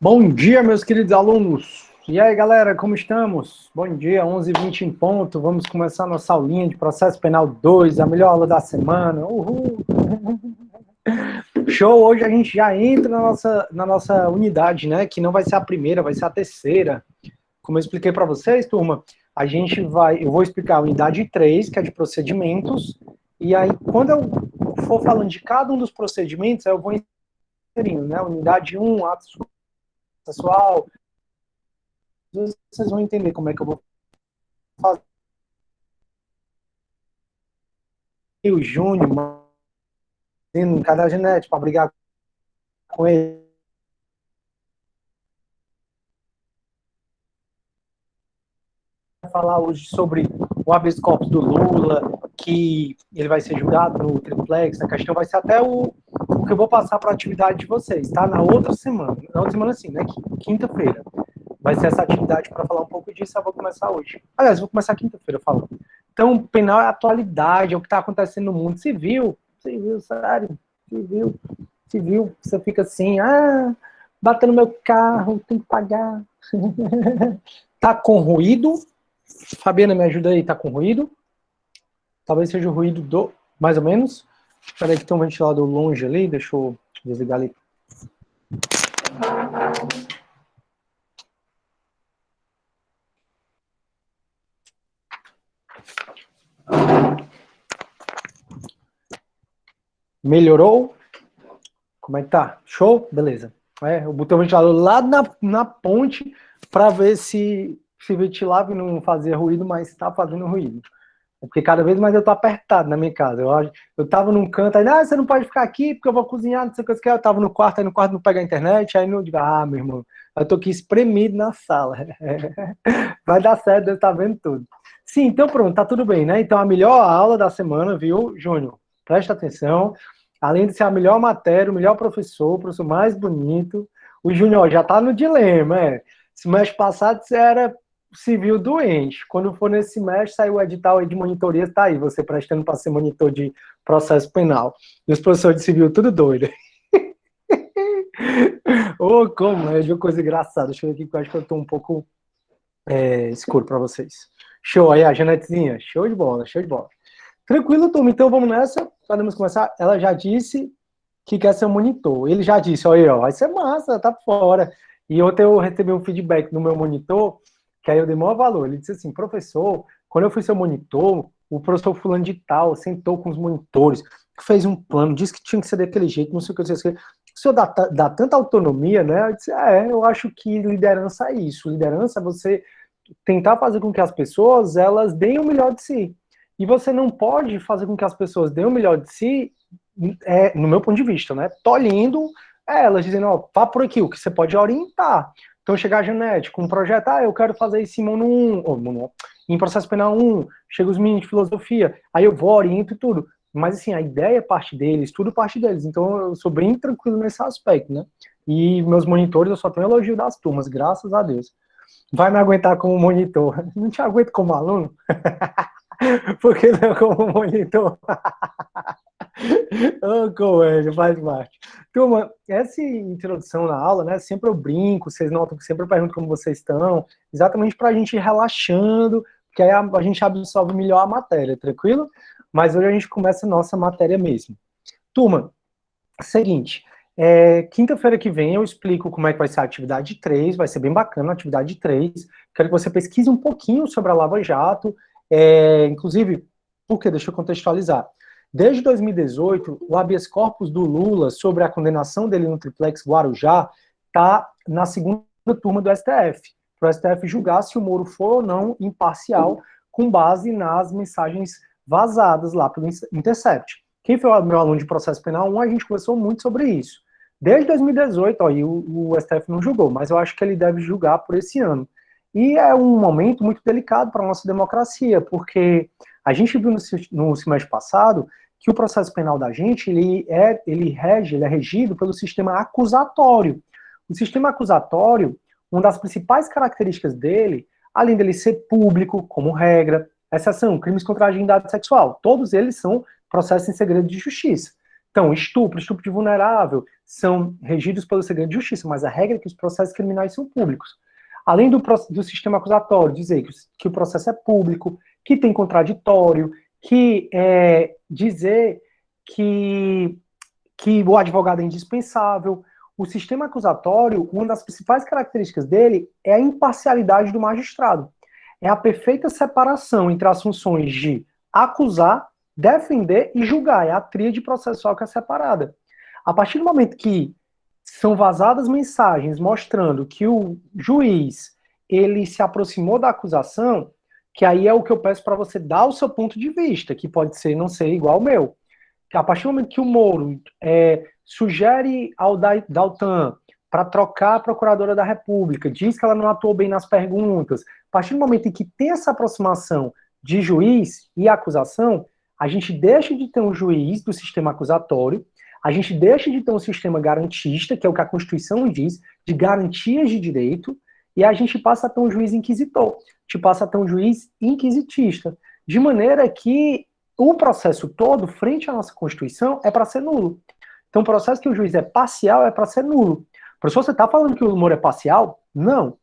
Bom dia, meus queridos alunos. E aí, galera, como estamos? Bom dia, 11h20 em ponto. Vamos começar nossa aulinha de Processo Penal 2, a melhor aula da semana. Uhul! Show! Hoje a gente já entra na nossa unidade, né? Que não vai ser a primeira, vai ser a terceira. Como eu expliquei para vocês, turma, eu vou explicar a unidade 3, que é de procedimentos. E aí, quando eu for falando de cada um dos procedimentos, eu vou inserindo, né? Unidade 1, atos processual. Vocês vão entender como é que eu vou fazer. O Júnior, em cada genético, para brigar com ele. Vai falar hoje sobre o habeas corpus do Lula, que ele vai ser julgado no triplex. A questão vai ser até o que eu vou passar para a atividade de vocês, tá? Na outra semana. Na outra semana, sim, né? Quinta-feira. Vai ser essa atividade para falar um pouco disso. Eu vou começar hoje. Aliás, eu vou começar quinta-feira falando. Então, penal é atualidade, é o que está acontecendo no mundo civil. Civil, sério. Civil. Você fica assim, bateu no meu carro, tem que pagar. Tá com ruído? Fabiana, me ajuda aí, tá com ruído? Talvez seja o ruído do... mais ou menos? Espera aí que tem um ventilador longe ali, deixa eu desligar ali. Melhorou? Como é que tá? Show? Beleza. Eu botei o ventilador lá na ponte para ver se ventilava e não fazia ruído, mas tá fazendo ruído. Porque cada vez mais eu tô apertado na minha casa. Eu tava num canto, aí, você não pode ficar aqui porque eu vou cozinhar, não sei o que. Eu tava no quarto, aí no quarto não pega a internet, aí não digo, meu irmão, eu tô aqui espremido na sala. Vai dar certo, Deus tá vendo tudo. Sim, então pronto, tá tudo bem, né? Então a melhor aula da semana, viu, Júnior? Presta atenção. Além de ser a melhor matéria, o melhor professor, o professor mais bonito, o Júnior já tá no dilema, Semestre passado você era civil doente. Quando for nesse semestre, saiu o edital de monitoria, tá aí, você prestando para ser monitor de processo penal. E os professores de civil tudo doido. Como é de uma coisa engraçada. Deixa eu ver aqui que eu acho que eu tô um pouco escuro para vocês. Show, aí a Janetezinha, show de bola, show de bola. Tranquilo, turma, então vamos nessa, podemos começar. Ela já disse que quer ser monitor. Ele já disse, olha, vai ser massa, tá fora. E ontem eu recebi um feedback do meu monitor, que aí eu dei maior valor. Ele disse assim, professor, quando eu fui seu monitor, o professor fulano de tal sentou com os monitores, fez um plano, disse que tinha que ser daquele jeito, não sei o que, não sei o que. O senhor dá tanta autonomia, né? Eu disse, eu acho que liderança é isso. Liderança é você tentar fazer com que as pessoas, elas deem o melhor de si. E você não pode fazer com que as pessoas deem o melhor de si, no meu ponto de vista, né? Tolhindo elas, dizendo, vá por aqui, o que você pode orientar. Então, chegar a Janete com um projeto, eu quero fazer isso em processo penal 1, chega os meninos de filosofia, aí eu vou, oriento e tudo. Mas, assim, a ideia é parte deles, tudo parte deles. Então, eu sou bem tranquilo nesse aspecto, né? E meus monitores, eu só tenho elogio das turmas, graças a Deus. Vai me aguentar como monitor. Não te aguento como aluno? Porque não como monitor. Coelho, faz parte. Turma, essa introdução na aula, né? Sempre eu brinco, vocês notam que sempre eu pergunto como vocês estão, exatamente para a gente ir relaxando, que aí a gente absorve melhor a matéria, tranquilo? Mas hoje a gente começa a nossa matéria mesmo. Turma, seguinte, quinta-feira que vem eu explico como é que vai ser a atividade 3, vai ser bem bacana a atividade 3. Quero que você pesquise um pouquinho sobre a Lava Jato, inclusive, porque deixa eu contextualizar. Desde 2018, o habeas corpus do Lula sobre a condenação dele no triplex Guarujá está na segunda turma do STF, para o STF julgar se o Moro for ou não imparcial, com base nas mensagens vazadas lá pelo Intercept. Quem foi o meu aluno de processo penal 1, a gente conversou muito sobre isso. Desde 2018, e o STF não julgou, mas eu acho que ele deve julgar por esse ano. E é um momento muito delicado para a nossa democracia, porque a gente viu no semestre passado que o processo penal da gente, ele é regido pelo sistema acusatório. O sistema acusatório, uma das principais características dele, além dele ser público, como regra, exceção, crimes contra a dignidade sexual, todos eles são processos em segredo de justiça. Então, estupro de vulnerável são regidos pelo segredo de justiça, mas a regra é que os processos criminais são públicos. Além do sistema acusatório dizer que o processo é público, que tem contraditório, que dizer que o advogado é indispensável. O sistema acusatório, uma das principais características dele é a imparcialidade do magistrado. É a perfeita separação entre as funções de acusar, defender e julgar. É a tríade processual que é separada. A partir do momento que são vazadas mensagens mostrando que o juiz ele se aproximou da acusação, que aí é o que eu peço para você dar o seu ponto de vista, que pode ser não ser igual ao meu. Que a partir do momento que o Moro sugere ao Daltan para trocar a Procuradora da República, diz que ela não atuou bem nas perguntas, a partir do momento em que tem essa aproximação de juiz e acusação, a gente deixa de ter um juiz do sistema acusatório, a gente deixa de ter um sistema garantista, que é o que a Constituição diz, de garantias de direito, e a gente passa a ter um juiz inquisitor, a gente passa a ter um juiz inquisitista, de maneira que o processo todo, frente à nossa Constituição, é para ser nulo. Então, o processo que o juiz é parcial é para ser nulo. Professor, você está falando que o Moro é parcial? Não.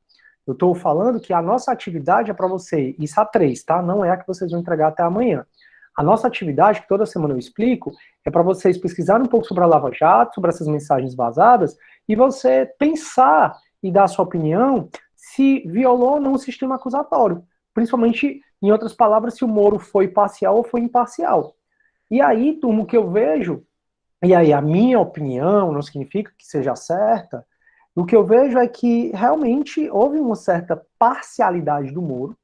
Eu estou falando que a nossa atividade é para você, isso a 3, tá? Não é a que vocês vão entregar até amanhã. A nossa atividade, que toda semana eu explico, é para vocês pesquisarem um pouco sobre a Lava Jato, sobre essas mensagens vazadas, e você pensar e dar a sua opinião se violou ou não o sistema acusatório. Principalmente, em outras palavras, se o Moro foi parcial ou foi imparcial. E aí, turma, o que eu vejo, e aí a minha opinião não significa que seja certa, o que eu vejo é que realmente houve uma certa parcialidade do Moro,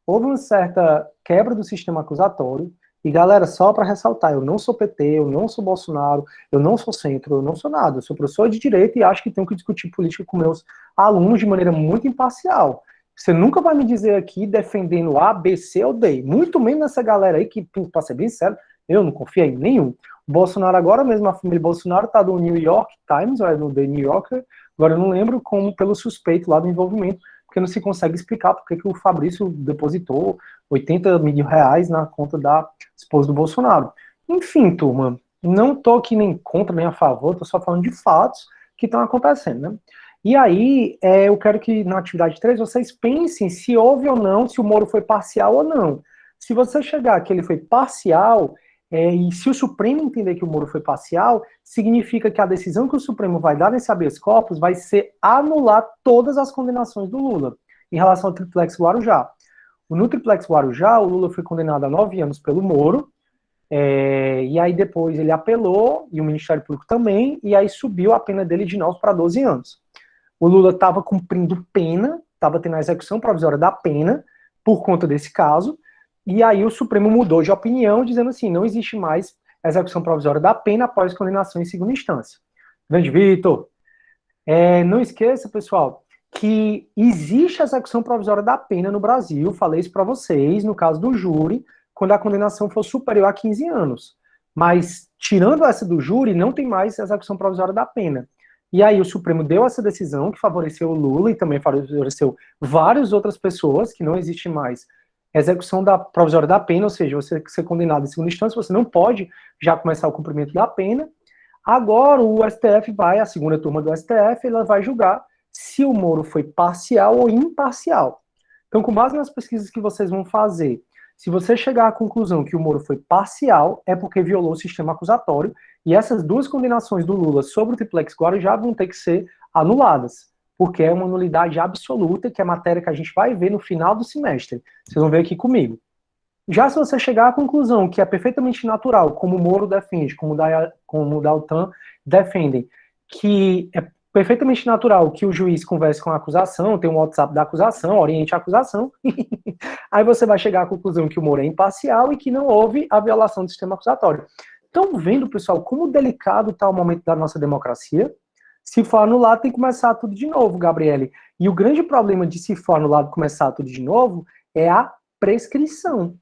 houve uma certa quebra do sistema acusatório, e galera, só para ressaltar, eu não sou PT, eu não sou Bolsonaro, eu não sou centro, eu não sou nada, eu sou professor de direito e acho que tenho que discutir política com meus alunos de maneira muito imparcial. Você nunca vai me dizer aqui defendendo A, B, C ou D, muito menos nessa galera aí que, para ser bem sério, eu não confio em nenhum. O Bolsonaro agora mesmo, a família Bolsonaro tá do New York Times, ou é do The New Yorker, agora eu não lembro como pelo suspeito lá do envolvimento, porque não se consegue explicar porque que o Fabrício depositou 80 mil reais na conta da esposa do Bolsonaro. Enfim, turma, não tô aqui nem contra nem a favor, tô só falando de fatos que estão acontecendo, né? E aí, eu quero que na atividade 3 vocês pensem se houve ou não, se o Moro foi parcial ou não. Se você chegar que ele foi parcial, e se o Supremo entender que o Moro foi parcial, significa que a decisão que o Supremo vai dar nesse habeas corpus vai ser anular todas as condenações do Lula em relação ao triplex Guarujá. No triplex Guarujá, o Lula foi condenado a 9 anos pelo Moro, e aí depois ele apelou, e o Ministério Público também, e aí subiu a pena dele de 9 para 12 anos. O Lula estava cumprindo pena, estava tendo a execução provisória da pena, por conta desse caso, e aí o Supremo mudou de opinião, dizendo assim, não existe mais execução provisória da pena após condenação em segunda instância. Grande Vitor, não esqueça, pessoal, que existe a execução provisória da pena no Brasil, falei isso para vocês, no caso do júri, quando a condenação for superior a 15 anos. Mas, tirando essa do júri, não tem mais execução provisória da pena. E aí o Supremo deu essa decisão que favoreceu o Lula e também favoreceu várias outras pessoas, que não existe mais execução da provisória da pena, ou seja, você ser condenado em segunda instância, você não pode já começar o cumprimento da pena. Agora o STF vai, a segunda turma do STF, ela vai julgar se o Moro foi parcial ou imparcial. Então, com base nas pesquisas que vocês vão fazer, se você chegar à conclusão que o Moro foi parcial, é porque violou o sistema acusatório, e essas duas condenações do Lula sobre o triplex Guarujá vão ter que ser anuladas, porque é uma nulidade absoluta, que é a matéria que a gente vai ver no final do semestre. Vocês vão ver aqui comigo. Já se você chegar à conclusão que é perfeitamente natural, como o Moro defende, como o Daltan defendem, que é perfeitamente natural que o juiz converse com a acusação, tem um WhatsApp da acusação, oriente a acusação, aí você vai chegar à conclusão que o Moro é imparcial e que não houve a violação do sistema acusatório. Estão vendo, pessoal, como delicado está o momento da nossa democracia? Se for anulado, tem que começar tudo de novo, Gabriele. E o grande problema de se for anulado começar tudo de novo é a prescrição.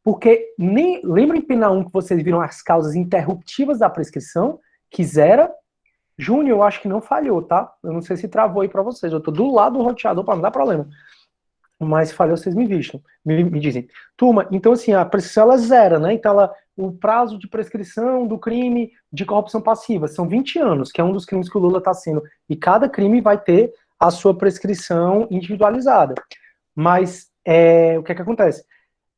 Porque, lembra em pena 1 que vocês viram as causas interruptivas da prescrição? Que zera. Júnior, eu acho que não falhou, tá? Eu não sei se travou aí para vocês. Eu tô do lado do roteador para não dar problema. Mas falhou, vocês me dizem. Turma, então assim, a prescrição ela zera, né? Então ela o prazo de prescrição do crime de corrupção passiva. São 20 anos, que é um dos crimes que o Lula está sendo. E cada crime vai ter a sua prescrição individualizada. Mas o que acontece?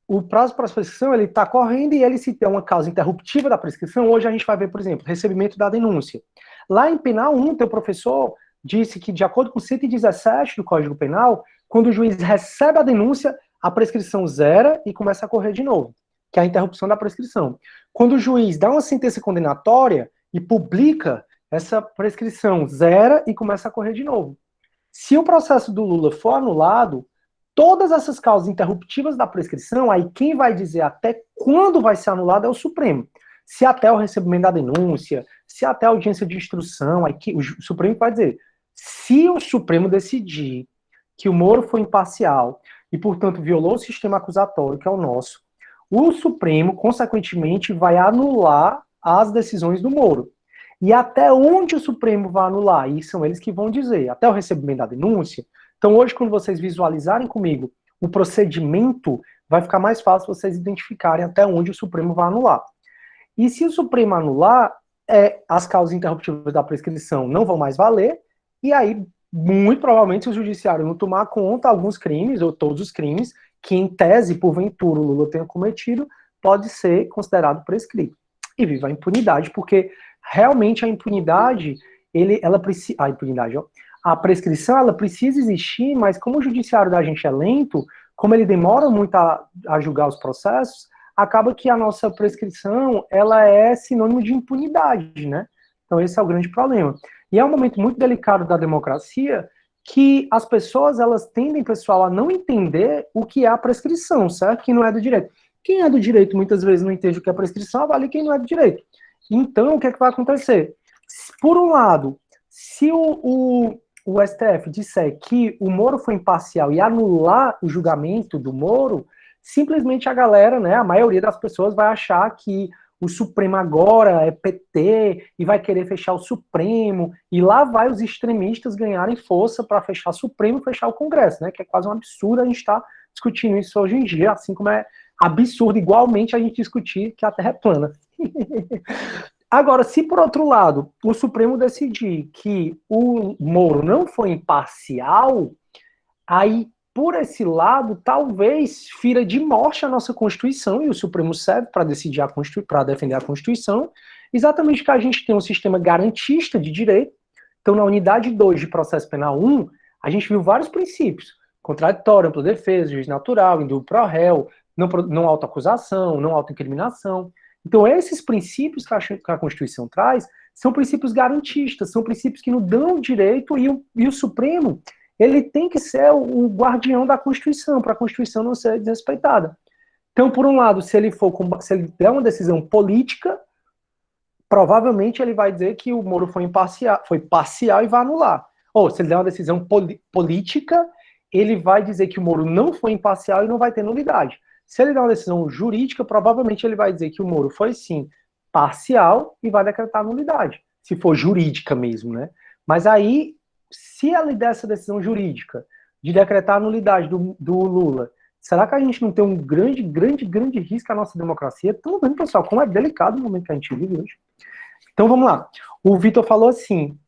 O prazo para a prescrição ele está correndo e ele, se tem uma causa interruptiva da prescrição, hoje a gente vai ver, por exemplo, recebimento da denúncia. Lá em Penal 1, teu professor disse que, de acordo com o 117 do Código Penal, quando o juiz recebe a denúncia, a prescrição zera e começa a correr de novo, que é a interrupção da prescrição. Quando o juiz dá uma sentença condenatória e publica, essa prescrição zera e começa a correr de novo. Se o processo do Lula for anulado, todas essas causas interruptivas da prescrição, aí quem vai dizer até quando vai ser anulado é o Supremo. Se até o recebimento da denúncia, se até a audiência de instrução, aí o Supremo vai dizer, se o Supremo decidir que o Moro foi imparcial e, portanto, violou o sistema acusatório, que é o nosso, o Supremo, consequentemente, vai anular as decisões do Moro. E até onde o Supremo vai anular? E são eles que vão dizer, até o recebimento da denúncia. Então, hoje, quando vocês visualizarem comigo o procedimento, vai ficar mais fácil vocês identificarem até onde o Supremo vai anular. E se o Supremo anular, as causas interruptivas da prescrição não vão mais valer, e aí, muito provavelmente, se o judiciário não tomar conta, alguns crimes, ou todos os crimes, que em tese, porventura, o Lula tenha cometido, pode ser considerado prescrito. E viva a impunidade, porque realmente a impunidade, ela precisa... A impunidade, ó. A prescrição, ela precisa existir, mas como o judiciário da gente é lento, como ele demora muito a julgar os processos, acaba que a nossa prescrição, ela é sinônimo de impunidade, né? Então esse é o grande problema. E é um momento muito delicado da democracia que as pessoas, elas tendem, pessoal, a não entender o que é a prescrição, certo? Que não é do direito. Quem é do direito, muitas vezes, não entende o que é prescrição, avalia quem não é do direito. Então, o que é que vai acontecer? Por um lado, se o STF disser que o Moro foi imparcial e anular o julgamento do Moro, simplesmente a galera, né, a maioria das pessoas vai achar que o Supremo agora é PT e vai querer fechar o Supremo, e lá vai os extremistas ganharem força para fechar o Supremo e fechar o Congresso, né, que é quase um absurdo a gente estar discutindo isso hoje em dia, assim como é absurdo igualmente a gente discutir que a Terra é plana. Agora, se por outro lado o Supremo decidir que o Moro não foi imparcial, aí por esse lado talvez fira de morte a nossa Constituição, e o Supremo serve para decidir para defender a Constituição, exatamente porque a gente tem um sistema garantista de direito. Então, na unidade 2 de processo penal 1, a gente viu vários princípios: contraditório, ampla defesa, juiz natural, indúbio pro réu, não autoacusação, não autoincriminação. Então, esses princípios que a Constituição traz são princípios garantistas, são princípios que nos dão direito, e o Supremo, ele tem que ser o guardião da Constituição, para a Constituição não ser desrespeitada. Então, por um lado, se ele der uma decisão política, provavelmente ele vai dizer que o Moro foi parcial e vai anular. Ou, se ele der uma decisão política, ele vai dizer que o Moro não foi imparcial e não vai ter nulidade. Se ele der uma decisão jurídica, provavelmente ele vai dizer que o Moro foi, sim, parcial e vai decretar nulidade, se for jurídica mesmo, né? Mas aí, se ele der essa decisão jurídica de decretar a nulidade do Lula, será que a gente não tem um grande risco à nossa democracia? Estão vendo, pessoal, como é delicado o momento que a gente vive hoje. Então, vamos lá. O Vitor falou assim,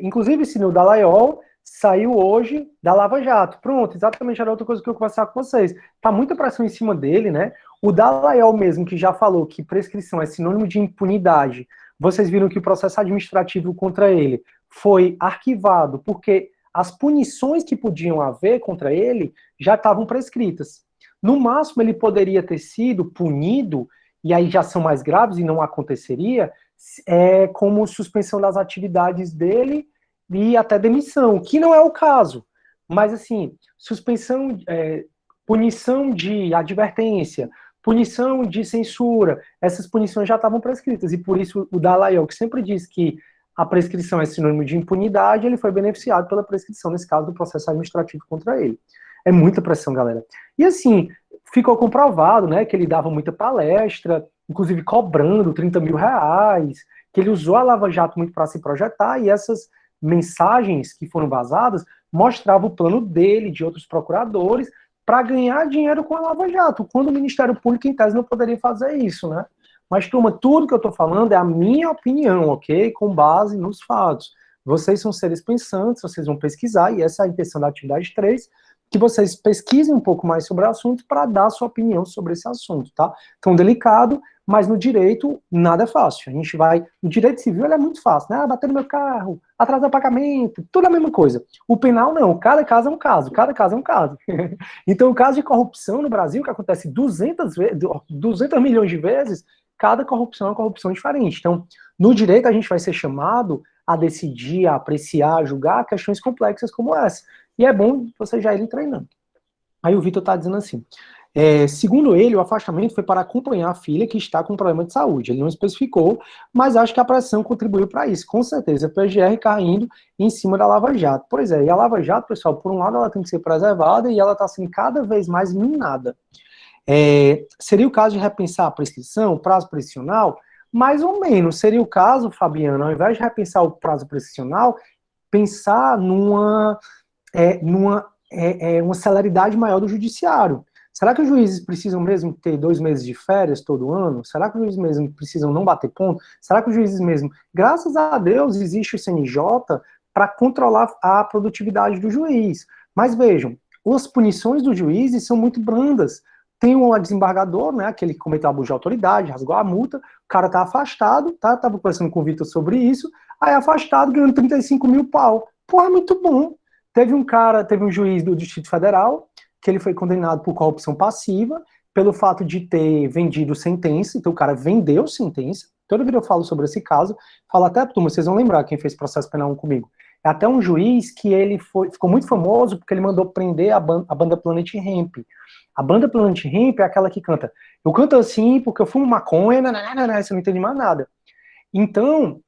inclusive, se no Dallagnol saiu hoje da Lava Jato. Pronto, exatamente era outra coisa que eu ia conversar com vocês. Tá muita pressão em cima dele, né? O Dallagnol mesmo, que já falou que prescrição é sinônimo de impunidade, vocês viram que o processo administrativo contra ele foi arquivado, porque as punições que podiam haver contra ele já estavam prescritas. No máximo, ele poderia ter sido punido, e aí já são mais graves e não aconteceria, como suspensão das atividades dele e até demissão, que não é o caso. Mas, assim, suspensão, punição de advertência, punição de censura, essas punições já estavam prescritas, e por isso o Dallagnol, que sempre diz que a prescrição é sinônimo de impunidade, ele foi beneficiado pela prescrição, nesse caso, do processo administrativo contra ele. É muita pressão, galera. E, assim, ficou comprovado, né, que ele dava muita palestra, inclusive cobrando 30 mil reais, que ele usou a Lava Jato muito para se projetar, e essas mensagens que foram vazadas mostravam o plano dele, de outros procuradores, para ganhar dinheiro com a Lava Jato, quando o Ministério Público, em tese, não poderia fazer isso, né? Mas, turma, tudo que eu estou falando é a minha opinião, ok? Com base nos fatos. Vocês são seres pensantes, vocês vão pesquisar, e essa é a intenção da atividade 3, que vocês pesquisem um pouco mais sobre o assunto para dar a sua opinião sobre esse assunto, tá? Tão delicado, mas no direito nada é fácil. A gente vai... No direito civil ele é muito fácil, né? Ah, bater no meu carro, atrasar pagamento, tudo a mesma coisa. O penal não, cada caso é um caso, cada caso é um caso. Então, o caso de corrupção no Brasil, que acontece 200 milhões de vezes, cada corrupção é uma corrupção diferente. Então, no direito a gente vai ser chamado a decidir, a apreciar, a julgar questões complexas como essa. E é bom você já ir treinando. Aí o Vitor está dizendo assim, segundo ele, o afastamento foi para acompanhar a filha que está com problema de saúde. Ele não especificou, mas acho que a pressão contribuiu para isso. Com certeza, a PGR caindo em cima da Lava Jato. Pois é, e a Lava Jato, pessoal, por um lado ela tem que ser preservada e ela está sendo cada vez mais minada. Seria o caso de repensar a prescrição, prazo prescricional? Mais ou menos. Seria o caso, Fabiano, ao invés de repensar o prazo prescricional, pensar numa uma celeridade maior do judiciário. Será que os juízes precisam mesmo ter 2 meses de férias todo ano? Será que os juízes mesmo precisam não bater ponto? Será que os juízes mesmo... Graças a Deus existe o CNJ para controlar a produtividade do juiz. Mas vejam, as punições dos juízes são muito brandas. Tem um desembargador, né, aquele que cometeu abuso de autoridade, rasgou a multa, o cara tá afastado, tá? Tava conversando com o Vitor sobre isso, aí afastado, ganhando 35 mil pau. Pô, é muito bom. Teve um juiz do Distrito Federal, que ele foi condenado por corrupção passiva, pelo fato de ter vendido sentença, então o cara vendeu sentença. Toda vida eu falo sobre esse caso, falo até, turma, vocês vão lembrar quem fez processo penal comigo. É até um juiz que ele ficou muito famoso porque ele mandou prender a banda Planet Hemp. A banda Planet Hemp é aquela que canta, eu canto assim porque eu fumo maconha, você não entende mais nada. Então,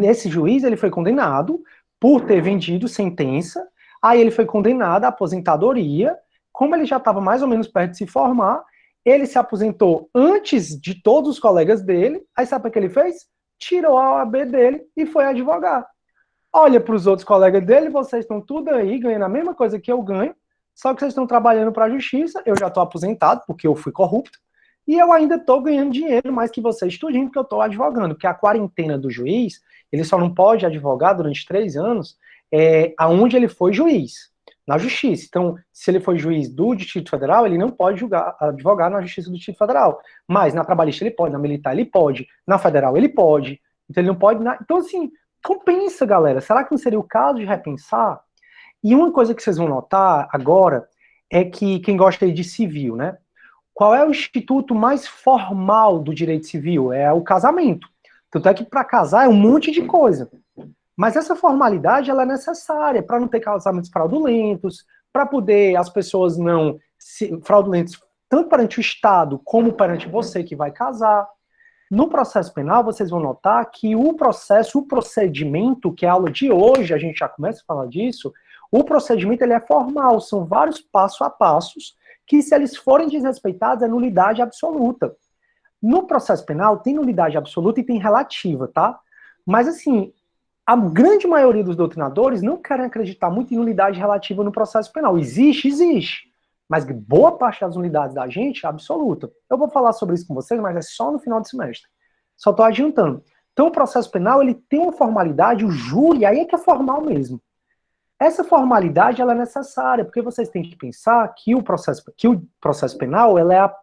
esse juiz, ele foi condenado por ter vendido sentença, aí ele foi condenado à aposentadoria, como ele já estava mais ou menos perto de se formar, ele se aposentou antes de todos os colegas dele, aí sabe o que ele fez? Tirou a OAB dele e foi advogar. Olha para os outros colegas dele, vocês estão tudo aí ganhando a mesma coisa que eu ganho, só que vocês estão trabalhando para a justiça, eu já estou aposentado porque eu fui corrupto, e eu ainda estou ganhando dinheiro mais que vocês tudinho porque eu estou advogando, porque a quarentena do juiz, ele só não pode advogar durante 3 anos aonde ele foi juiz, na justiça. Então, se ele foi juiz do Distrito Federal, ele não pode advogar na justiça do Distrito Federal, mas na trabalhista ele pode, na militar ele pode, na federal ele pode, então ele não pode... Então, assim, compensa, galera. Será que não seria o caso de repensar? E uma coisa que vocês vão notar agora é que quem gosta aí de civil, né? Qual é o instituto mais formal do direito civil? É o casamento. Tanto é que para casar é um monte de coisa. Mas essa formalidade ela é necessária para não ter casamentos fraudulentos, para poder as pessoas não fraudulentos tanto perante o Estado como perante você que vai casar. No processo penal, vocês vão notar que o procedimento, que é a aula de hoje, a gente já começa a falar disso, o procedimento ele é formal, são vários passo a passos, que se eles forem desrespeitados é nulidade absoluta. No processo penal tem nulidade absoluta e tem relativa, tá? Mas assim, a grande maioria dos doutrinadores não querem acreditar muito em nulidade relativa no processo penal. Existe, existe. Mas boa parte das unidades da gente é absoluta. Eu vou falar sobre isso com vocês, mas é só no final do semestre. Só estou adiantando. Então o processo penal ele tem uma formalidade, o júri, aí é que é formal mesmo. Essa formalidade ela é necessária, porque vocês têm que pensar que o processo penal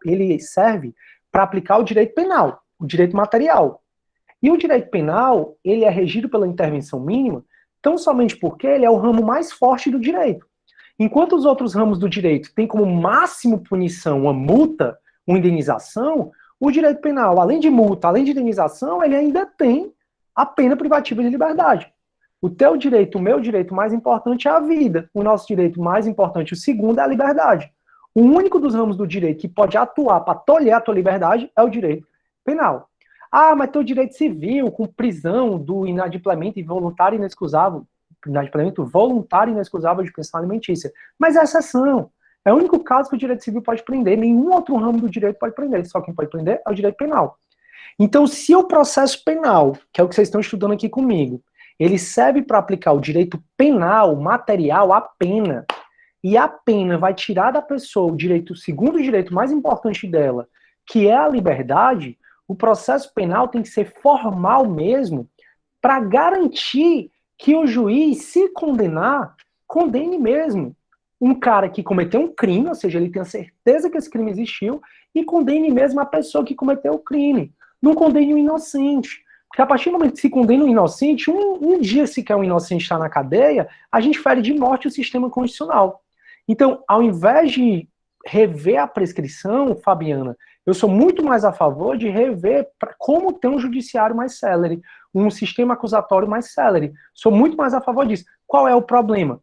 ele serve para aplicar o direito penal, o direito material. E o direito penal ele é regido pela intervenção mínima, tão somente porque ele é o ramo mais forte do direito. Enquanto os outros ramos do direito têm como máximo punição uma multa, uma indenização, o direito penal, além de multa, além de indenização, ele ainda tem a pena privativa de liberdade. O teu direito, o meu direito mais importante é a vida. O nosso direito mais importante, o segundo, é a liberdade. O único dos ramos do direito que pode atuar para tolher a tua liberdade é o direito penal. Ah, mas tem o direito civil, com prisão do inadimplemento voluntário e inexcusável, inadimplemento voluntário e inexcusável de pensão alimentícia. Mas é exceção. É o único caso que o direito civil pode prender, nenhum outro ramo do direito pode prender, só quem pode prender é o direito penal. Então, se o processo penal, que é o que vocês estão estudando aqui comigo, ele serve para aplicar o direito penal, material, a pena, e a pena vai tirar da pessoa o direito, o segundo direito mais importante dela, que é a liberdade, o processo penal tem que ser formal mesmo, para garantir que o juiz, se condenar, condene mesmo um cara que cometeu um crime, ou seja, ele tem a certeza que esse crime existiu, e condene mesmo a pessoa que cometeu o crime. Não condene o inocente. Porque a partir do momento que se condena um inocente, um dia sequer um inocente está na cadeia, a gente fere de morte o sistema constitucional. Então, ao invés de rever a prescrição, Fabiana, eu sou muito mais a favor de rever como ter um judiciário mais célere, um sistema acusatório mais célere. Sou muito mais a favor disso. Qual é o problema?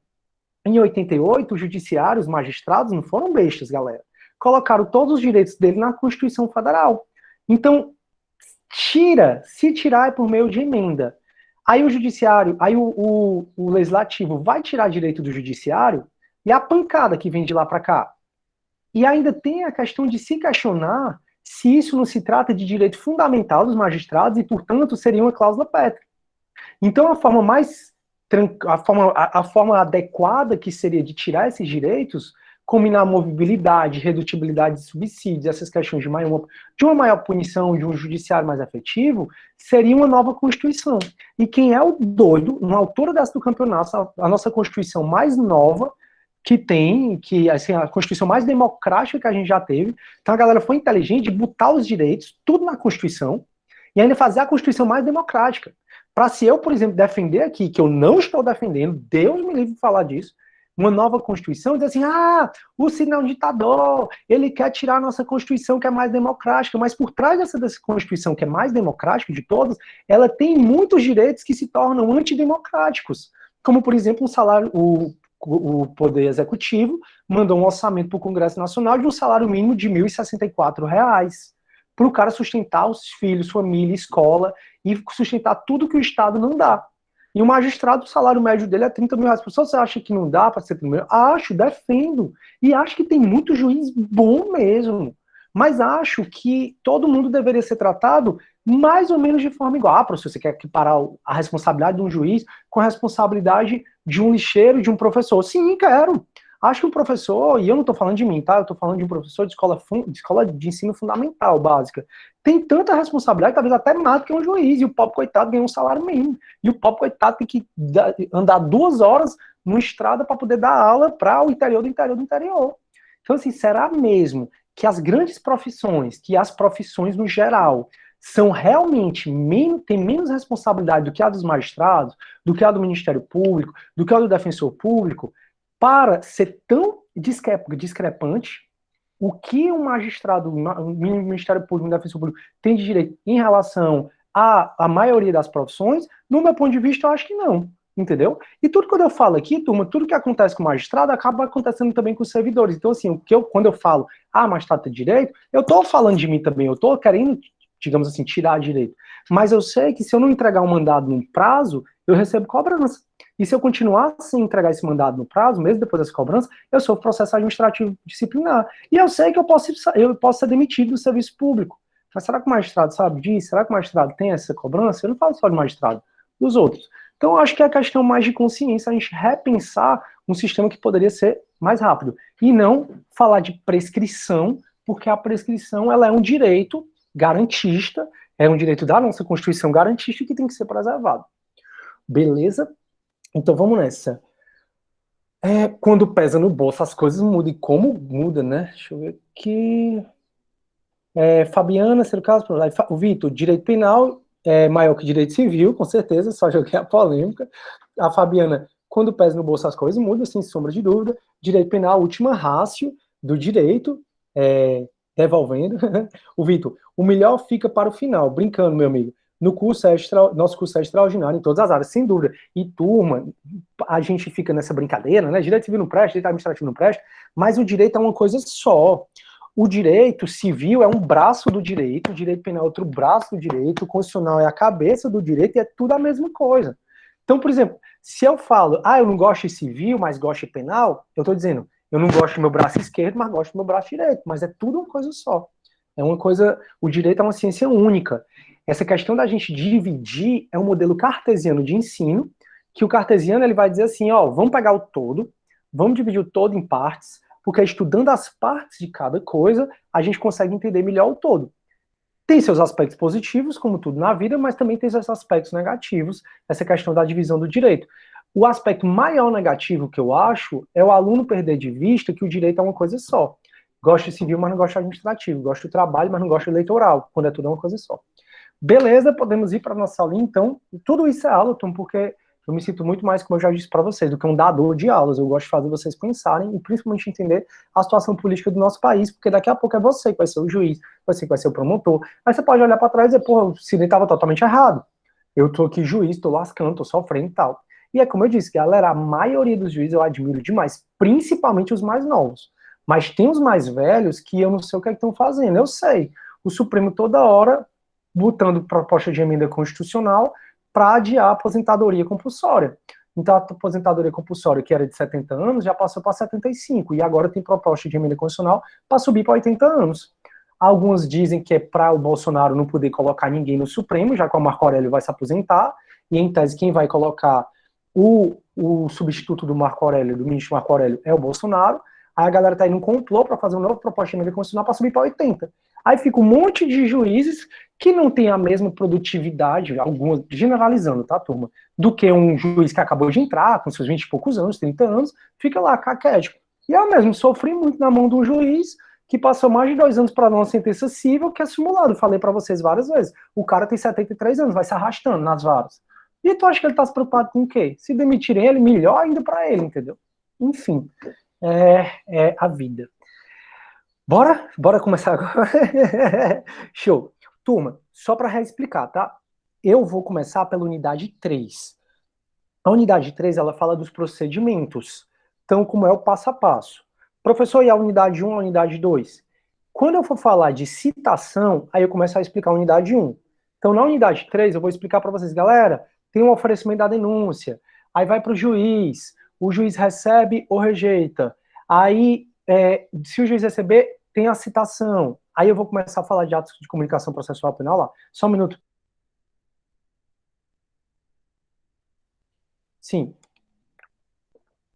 Em 88, os judiciários, os magistrados, não foram bestas, galera. Colocaram todos os direitos dele na Constituição Federal. Então, se tirar é por meio de emenda. Aí o judiciário, aí o legislativo vai tirar direito do judiciário e a pancada que vem de lá para cá. E ainda tem a questão de se questionar se isso não se trata de direito fundamental dos magistrados e, portanto, seria uma cláusula pétrea. Então, a forma adequada que seria de tirar esses direitos, combinar movibilidade, redutibilidade de subsídios, essas questões de uma maior punição, de um judiciário mais efetivo, seria uma nova Constituição. E quem é o doido, na altura dessa do campeonato, a nossa Constituição mais nova, que assim, a Constituição mais democrática que a gente já teve. Então a galera foi inteligente de botar os direitos, tudo na Constituição, e ainda fazer a Constituição mais democrática. Para se eu, por exemplo, defender aqui, que eu não estou defendendo, Deus me livre de falar disso, uma nova Constituição, e dizer assim, o Cid é um ditador, ele quer tirar a nossa Constituição que é mais democrática, mas por trás dessa Constituição que é mais democrática de todas, ela tem muitos direitos que se tornam antidemocráticos, como, por exemplo, um salário, o Poder Executivo mandou um orçamento para o Congresso Nacional de um salário mínimo de R$ 1.064, para o cara sustentar os filhos, família, escola, e sustentar tudo que o Estado não dá. E o magistrado, o salário médio dele é R$ 30.000. Você acha que não dá para ser primeiro? Acho, defendo. E acho que tem muito juiz bom mesmo. Mas acho que todo mundo deveria ser tratado mais ou menos de forma igual. Professor, você quer equiparar a responsabilidade de um juiz com a responsabilidade de um lixeiro, de um professor? Sim, quero. Acho que um professor, e eu não estou falando de mim, tá? Eu estou falando de um professor de escola de ensino fundamental, básica. Tem tanta responsabilidade, talvez até mais do que um juiz, e o pobre coitado ganha um salário mínimo. E o pobre coitado tem que andar 2 horas numa estrada para poder dar aula para o interior do interior do interior. Então, assim, será mesmo que as grandes profissões, que as profissões no geral, são realmente têm menos responsabilidade do que a dos magistrados, do que a do Ministério Público, do que a do Defensor Público, para ser tão discrepante o que um magistrado, um Ministério Público, um Defensor Público tem de direito em relação à maioria das profissões, no meu ponto de vista, eu acho que não. Entendeu? E tudo quando eu falo aqui, turma, tudo que acontece com o magistrado acaba acontecendo também com os servidores. Então, assim, quando eu falo, magistrado tem direito, eu tô falando de mim também, eu tô querendo, digamos assim, tirar direito. Mas eu sei que se eu não entregar um mandado num prazo, eu recebo cobrança. E se eu continuar sem entregar esse mandado no prazo, mesmo depois dessa cobrança, eu sofro processo administrativo disciplinar. E eu sei que eu posso ser demitido do serviço público. Mas será que o magistrado sabe disso? Será que o magistrado tem essa cobrança? Eu não falo só de magistrado, dos outros. Então, eu acho que é a questão mais de consciência, a gente repensar um sistema que poderia ser mais rápido. E não falar de prescrição, porque a prescrição ela é um direito garantista, é um direito da nossa Constituição garantista que tem que ser preservado. Beleza? Então, vamos nessa. Quando pesa no bolso, as coisas mudam. E como muda, né? Deixa eu ver aqui. Fabiana, ser o caso, o Vitor, direito penal é maior que direito civil, com certeza, só joguei a polêmica. A Fabiana, quando pesa no bolso as coisas mudam, sem sombra de dúvida. Direito penal, última rácio do direito, devolvendo. O Vitor, o melhor fica para o final, brincando, meu amigo. Nosso curso é extraordinário em todas as áreas, sem dúvida. E turma, a gente fica nessa brincadeira, né? Direito civil não presta, direito administrativo não presta, mas o direito é uma coisa só. O direito civil é um braço do direito, o direito penal é outro braço do direito, o constitucional é a cabeça do direito e é tudo a mesma coisa. Então, por exemplo, se eu falo, eu não gosto de civil, mas gosto de penal, eu estou dizendo, eu não gosto do meu braço esquerdo, mas gosto do meu braço direito, mas é tudo uma coisa só. É uma coisa, o direito é uma ciência única. Essa questão da gente dividir é um modelo cartesiano de ensino, que o cartesiano ele vai dizer assim, vamos pegar o todo, Vamos dividir o todo em partes, porque estudando as partes de cada coisa, a gente consegue entender melhor o todo. Tem seus aspectos positivos, como tudo na vida, mas também tem seus aspectos negativos, essa questão da divisão do direito. O aspecto maior negativo que eu acho é o aluno perder de vista que o direito é uma coisa só. Gosto de civil, mas não gosto de administrativo. Gosto do trabalho, mas não gosto de eleitoral, quando é tudo uma coisa só. Beleza, podemos ir para a nossa aula, então. Tudo isso é aula, Tom, porque eu me sinto muito mais, como eu já disse para vocês, do que um dador de aulas. Eu gosto de fazer vocês pensarem e principalmente entender a situação política do nosso país, porque daqui a pouco é você que vai ser o juiz, você que vai ser o promotor. Aí você pode olhar para trás e dizer, porra, o Sidney estava totalmente errado. Eu tô aqui juiz, tô lascando, tô sofrendo e tal. E é como eu disse, galera, a maioria dos juízes eu admiro demais, principalmente os mais novos. Mas tem os mais velhos que eu não sei o que é que estão fazendo. Eu sei. O Supremo toda hora botando proposta de emenda constitucional para adiar a aposentadoria compulsória. Então, a aposentadoria compulsória, que era de 70 anos, já passou para 75, e agora tem proposta de emenda constitucional para subir para 80 anos. Alguns dizem que é para o Bolsonaro não poder colocar ninguém no Supremo, já que o Marco Aurélio vai se aposentar, e em tese quem vai colocar o substituto do Marco Aurélio, do ministro Marco Aurélio, é o Bolsonaro. Aí a galera está indo um complô para fazer uma nova proposta de emenda constitucional para subir para 80. Aí fica um monte de juízes que não tem a mesma produtividade, alguns, generalizando, tá, turma, do que um juiz que acabou de entrar, com seus 20 e poucos anos, 30 anos, fica lá caquético. E eu mesmo sofri muito na mão de um juiz que passou mais de 2 anos para dar uma sentença civil, que é simulado. Falei para vocês várias vezes. O cara tem 73 anos, vai se arrastando nas varas. E tu acha que ele tá se preocupado com o quê? Se demitirem ele, melhor ainda para ele, entendeu? Enfim, é a vida. Bora começar agora? Show. Turma, só para reexplicar, tá? Eu vou começar pela unidade 3. A unidade 3, ela fala dos procedimentos. Então, como é o passo a passo. Professor, e a unidade 1, a unidade 2? Quando eu for falar de citação, aí eu começo a explicar a unidade 1. Então, na unidade 3, eu vou explicar para vocês, galera, tem um oferecimento da denúncia, aí vai para o juiz recebe ou rejeita. Aí, se o juiz receber, tem a citação. Aí eu vou começar a falar de atos de comunicação processual penal lá. Só um minuto. Sim.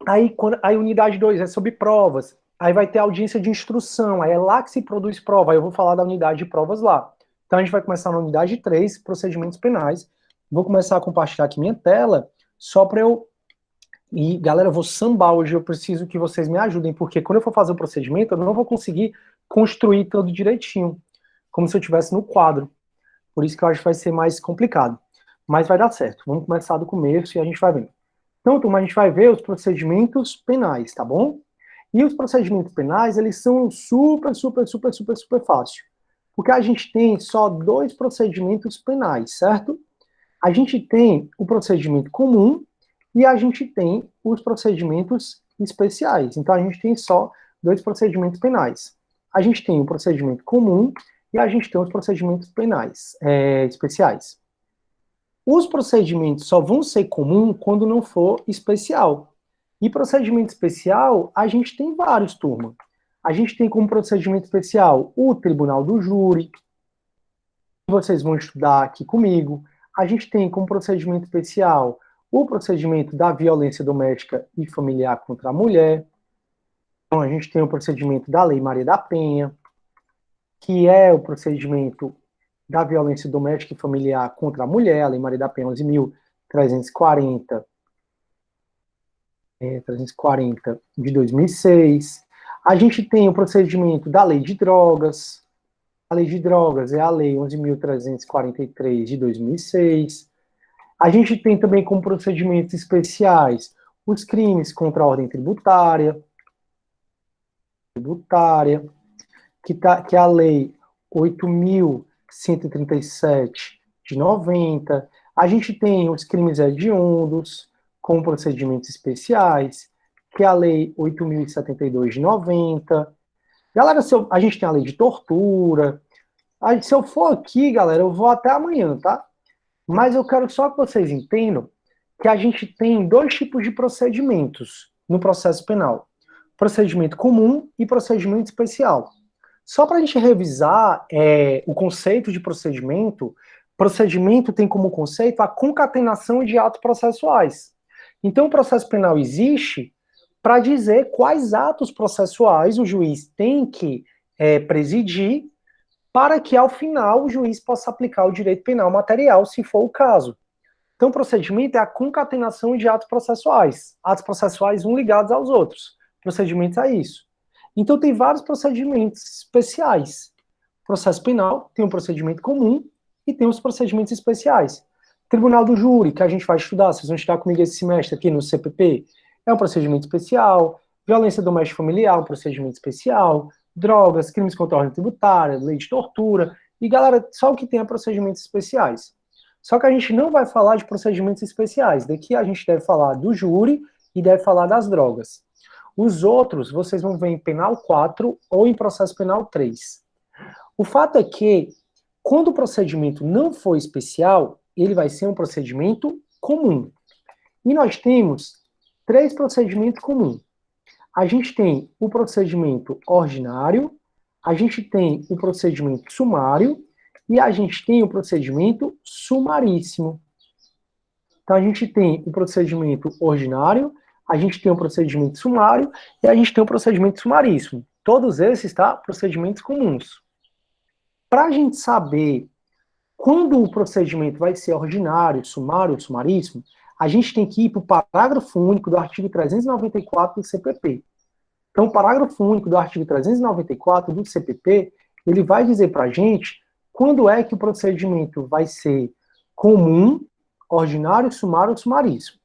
Aí, aí unidade 2 é sobre provas. Aí vai ter audiência de instrução. Aí é lá que se produz prova. Aí eu vou falar da unidade de provas lá. Então a gente vai começar na unidade 3, procedimentos penais. Vou começar a compartilhar aqui minha tela, só para eu... E, galera, eu vou sambar hoje, eu preciso que vocês me ajudem, porque quando eu for fazer o procedimento, eu não vou conseguir construir tudo direitinho, como se eu estivesse no quadro. Por isso que eu acho que vai ser mais complicado. Mas vai dar certo. Vamos começar do começo e a gente vai vendo. Então, turma, a gente vai ver os procedimentos penais, tá bom? E os procedimentos penais, eles são super fácil. Porque a gente tem só 2 procedimentos penais, certo? A gente tem o procedimento comum e a gente tem os procedimentos especiais. Então, a gente tem só 2 procedimentos penais. A gente tem o procedimento comum e a gente tem os procedimentos penais especiais. Os procedimentos só vão ser comum quando não for especial. E procedimento especial, a gente tem vários, turma. A gente tem como procedimento especial o tribunal do júri, que vocês vão estudar aqui comigo. A gente tem como procedimento especial o procedimento da violência doméstica e familiar contra a mulher. Então, a gente tem o procedimento da Lei Maria da Penha, que é o procedimento da violência doméstica e familiar contra a mulher, a Lei Maria da Penha 11.340, 340 de 2006. A gente tem o procedimento da Lei de Drogas. A Lei de Drogas é a Lei 11.343 de 2006. A gente tem também como procedimentos especiais os crimes contra a ordem tributária, que é a Lei 8.137 de 90. A gente tem os crimes hediondos com procedimentos especiais, que é a Lei 8.072 de 90. Galera, a gente tem a Lei de Tortura. Se eu for aqui, galera, eu vou até amanhã, tá? Mas eu quero só que vocês entendam que a gente tem 2 tipos de procedimentos no processo penal. Procedimento comum e procedimento especial. Só para a gente revisar o conceito de procedimento, procedimento tem como conceito a concatenação de atos processuais. Então, o processo penal existe para dizer quais atos processuais o juiz tem que presidir para que, ao final, o juiz possa aplicar o direito penal material, se for o caso. Então, o procedimento é a concatenação de atos processuais uns ligados aos outros. Procedimento é isso. Então, tem vários procedimentos especiais. Processo penal tem um procedimento comum e tem os procedimentos especiais. Tribunal do Júri, que a gente vai estudar, vocês vão estudar comigo esse semestre aqui no CPP, é um procedimento especial. Violência doméstica familiar, um procedimento especial. Drogas, crimes contra a ordem tributária, lei de tortura. E, galera, só o que tem é procedimentos especiais. Só que a gente não vai falar de procedimentos especiais. Daqui a gente deve falar do júri e deve falar das drogas. Os outros, vocês vão ver em penal 4 ou em processo penal 3. O fato é que, quando o procedimento não for especial, ele vai ser um procedimento comum. E nós temos 3 procedimentos comuns. A gente tem o procedimento ordinário, a gente tem o procedimento sumário e a gente tem o procedimento sumaríssimo. Então, a gente tem o procedimento ordinário, a gente tem o procedimento sumário e a gente tem o procedimento sumaríssimo. Todos esses, tá? Procedimentos comuns. Para a gente saber quando o procedimento vai ser ordinário, sumário ou sumaríssimo, a gente tem que ir para o parágrafo único do artigo 394 do CPP. Então, o parágrafo único do artigo 394 do CPP, ele vai dizer para a gente quando é que o procedimento vai ser comum, ordinário, sumário ou sumaríssimo.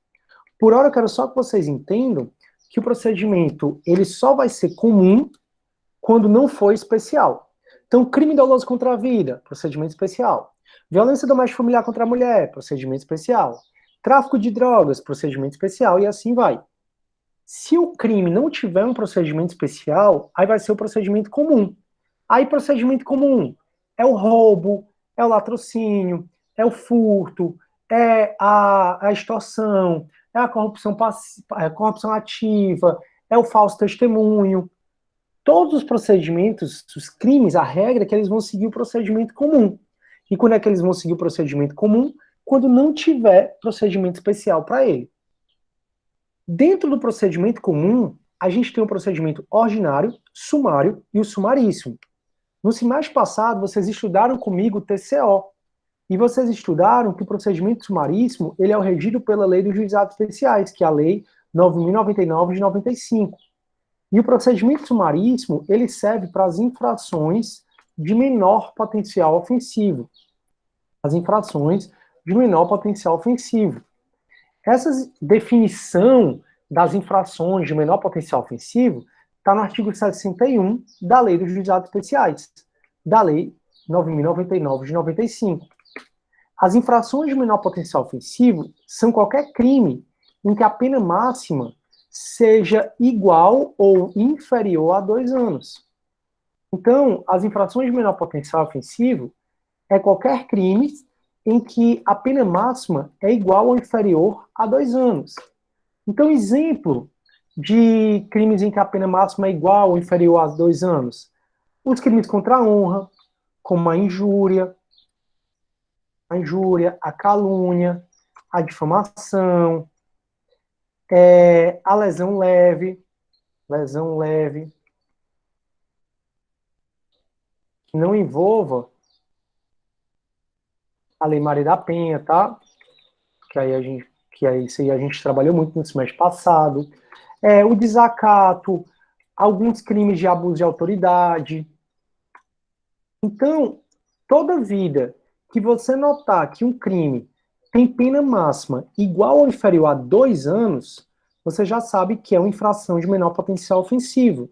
Por hora, eu quero só que vocês entendam que o procedimento ele só vai ser comum quando não for especial. Então, crime doloso contra a vida, procedimento especial. Violência doméstica familiar contra a mulher, procedimento especial. Tráfico de drogas, procedimento especial, e assim vai. Se o crime não tiver um procedimento especial, aí vai ser o procedimento comum. Aí, procedimento comum é o roubo, é o latrocínio, é o furto, é a extorsão, é a corrupção ativa, é o falso testemunho. Todos os procedimentos, os crimes, a regra é que eles vão seguir o procedimento comum. E quando é que eles vão seguir o procedimento comum? Quando não tiver procedimento especial para ele. Dentro do procedimento comum, a gente tem o procedimento ordinário, sumário e o sumaríssimo. No semestre passado, vocês estudaram comigo o TCO. E vocês estudaram que o procedimento sumaríssimo ele é regido pela Lei dos Juizados Especiais, que é a Lei 9.099 de 95. E o procedimento sumaríssimo, ele serve para as infrações de menor potencial ofensivo. As infrações de menor potencial ofensivo. Essa definição das infrações de menor potencial ofensivo está no artigo 61 da Lei dos Juizados Especiais, da Lei 9.099 de 95. As infrações de menor potencial ofensivo são qualquer crime em que a pena máxima seja igual ou inferior a 2 anos. Então, as infrações de menor potencial ofensivo é qualquer crime em que a pena máxima é igual ou inferior a 2 anos. Então, exemplo de crimes em que a pena máxima é igual ou inferior a 2 anos. Os crimes contra a honra, como a injúria, a calúnia, a difamação, a lesão leve, que não envolva a Lei Maria da Penha, tá? Isso aí a gente trabalhou muito no semestre passado. O desacato, alguns crimes de abuso de autoridade. Então, toda vida que você notar que um crime tem pena máxima igual ou inferior a 2 anos, você já sabe que é uma infração de menor potencial ofensivo.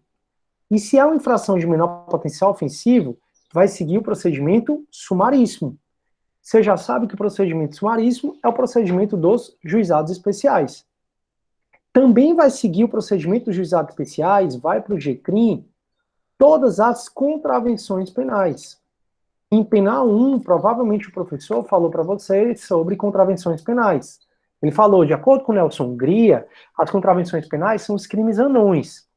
E se é uma infração de menor potencial ofensivo, vai seguir o procedimento sumaríssimo. Você já sabe que o procedimento sumaríssimo é o procedimento dos juizados especiais. Também vai seguir o procedimento dos juizados especiais, vai para o GCRIM, todas as contravenções penais. Em penal 1, provavelmente o professor falou para vocês sobre contravenções penais. Ele falou, de acordo com Nelson Hungria, as contravenções penais são os crimes anões.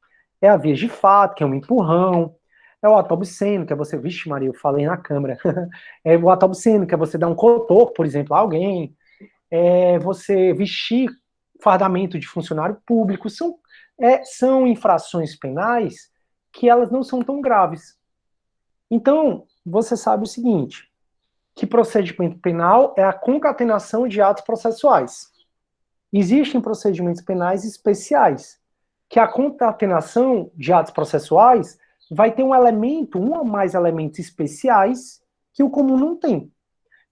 É a via de fato, que é um empurrão, é o ato obsceno, que é você... Vixe, Maria, eu falei na câmera. É o ato obsceno, que é você dar um cotoco, por exemplo, a alguém. É você vestir fardamento de funcionário público. São São infrações penais que elas não são tão graves. Então, você sabe o seguinte, que procedimento penal é a concatenação de atos processuais. Existem procedimentos penais especiais, que a concatenação de atos processuais vai ter um elemento, um ou mais elementos especiais que o comum não tem.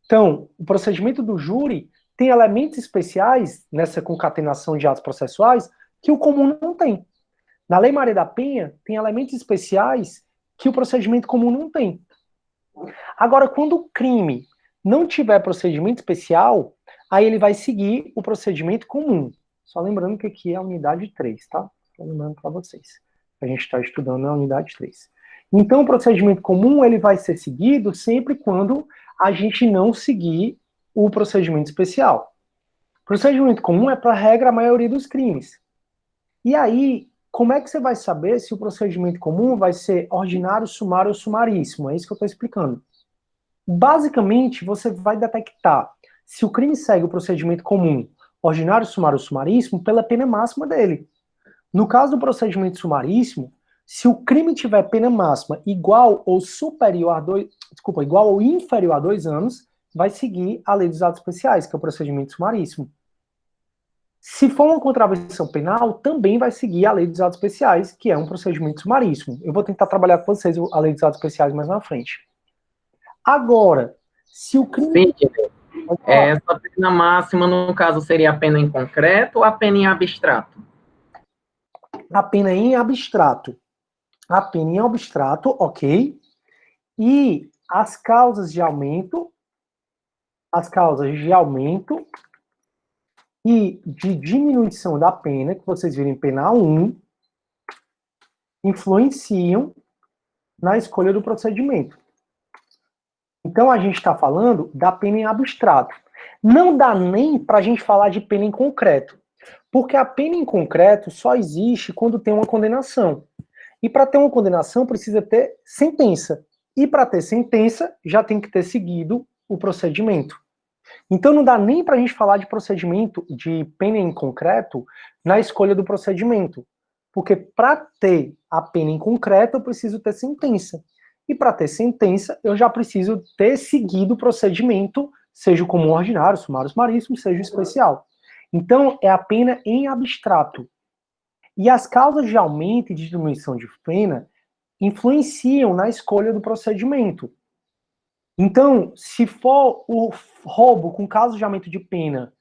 Então, o procedimento do júri tem elementos especiais nessa concatenação de atos processuais que o comum não tem. Na Lei Maria da Penha, tem elementos especiais que o procedimento comum não tem. Agora, quando o crime não tiver procedimento especial, aí ele vai seguir o procedimento comum. Só lembrando que aqui é a unidade 3, tá? Só lembrando para vocês. A gente está estudando na unidade 3. Então, o procedimento comum ele vai ser seguido sempre quando a gente não seguir o procedimento especial. O procedimento comum é para a regra a maioria dos crimes. E aí, como é que você vai saber se o procedimento comum vai ser ordinário, sumário ou sumaríssimo? É isso que eu estou explicando. Basicamente, você vai detectar se o crime segue o procedimento comum, ordinário, sumário ou sumaríssimo, pela pena máxima dele. No caso do procedimento sumaríssimo, se o crime tiver pena máxima igual ou superior a igual ou inferior a 2 anos, vai seguir a lei dos atos especiais, que é o procedimento sumaríssimo. Se for uma contravenção penal, também vai seguir a lei dos atos especiais, que é um procedimento sumaríssimo. Eu vou tentar trabalhar com vocês a lei dos atos especiais mais na frente. Agora, se o crime... Sim, essa pena máxima, no caso, seria a pena em concreto ou a pena em abstrato? A pena em abstrato. A pena em abstrato, ok. E as causas de aumento e de diminuição da pena, que vocês viram em pena 1, influenciam na escolha do procedimento. Então, a gente está falando da pena em abstrato. Não dá nem para a gente falar de pena em concreto, porque a pena em concreto só existe quando tem uma condenação. E para ter uma condenação, precisa ter sentença. E para ter sentença, já tem que ter seguido o procedimento. Então, não dá nem para a gente falar de procedimento, de pena em concreto, na escolha do procedimento. Porque para ter a pena em concreto, eu preciso ter sentença. E para ter sentença, eu já preciso ter seguido o procedimento, seja o comum ordinário, sumário, sumaríssimo, seja o especial. Então, é a pena em abstrato. E as causas de aumento e de diminuição de pena influenciam na escolha do procedimento. Então, se for o roubo com causa de aumento de pena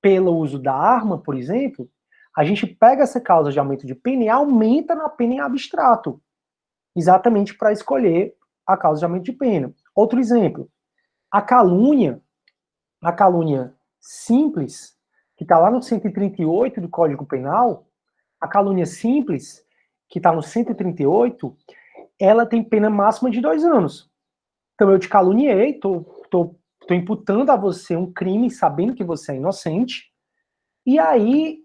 pelo uso da arma, por exemplo, a gente pega essa causa de aumento de pena e aumenta na pena em abstrato, exatamente para escolher a causa de aumento de pena. Outro exemplo, a calúnia simples, que está lá no 138 do Código Penal, a calúnia simples, que está no 138, ela tem pena máxima de 2 anos. Então eu te caluniei, tô imputando a você um crime sabendo que você é inocente, e aí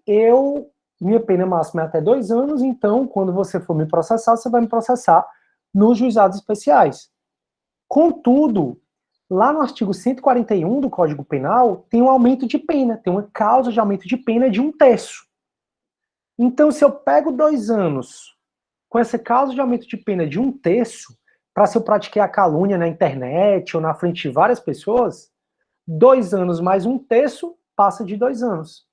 minha pena máxima é até 2 anos, então quando você for me processar, você vai me processar nos juizados especiais. Contudo, lá no artigo 141 do Código Penal, tem um aumento de pena, tem uma causa de aumento de pena de 1/3. Então, se eu pego 2 anos com essa causa de aumento de pena de 1/3, para se eu pratiquei a calúnia na internet ou na frente de várias pessoas, 2 anos mais 1/3 passa de 2 anos.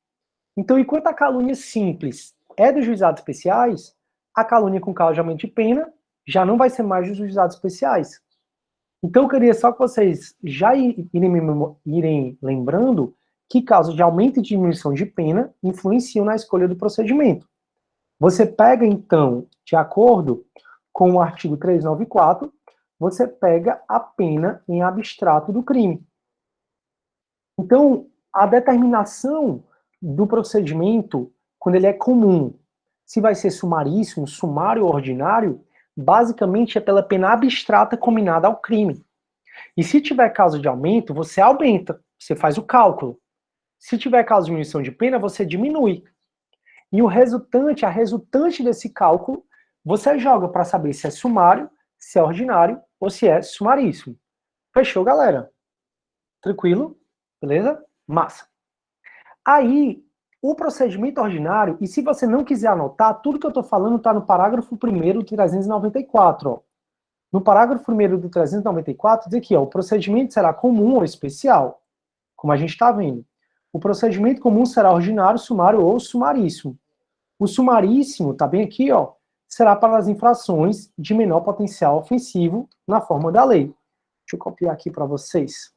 Então, enquanto a calúnia simples é dos juizados especiais, a calúnia com causa de aumento de pena já não vai ser mais dos juizados especiais. Então, eu queria só que vocês já irem lembrando que causas de aumento e diminuição de pena influenciam na escolha do procedimento. Você pega, então, de acordo com o artigo 394, você pega a pena em abstrato do crime. Então, a determinação do procedimento, quando ele é comum, se vai ser sumaríssimo, sumário ou ordinário, basicamente é pela pena abstrata combinada ao crime. E se tiver causa de aumento, você aumenta, você faz o cálculo. Se tiver causa de diminuição de pena, você diminui. E a resultante desse cálculo, você joga para saber se é sumário, se é ordinário ou se é sumaríssimo. Fechou, galera? Tranquilo? Beleza? Massa. Aí, O procedimento ordinário, e se você não quiser anotar, tudo que eu estou falando está no parágrafo 1º do 394. Ó. No parágrafo 1º do 394, diz aqui, ó, o procedimento será comum ou especial, como a gente está vendo. O procedimento comum será ordinário, sumário ou sumaríssimo. O sumaríssimo, tá bem aqui, ó, será para as infrações de menor potencial ofensivo na forma da lei. Deixa eu copiar aqui para vocês.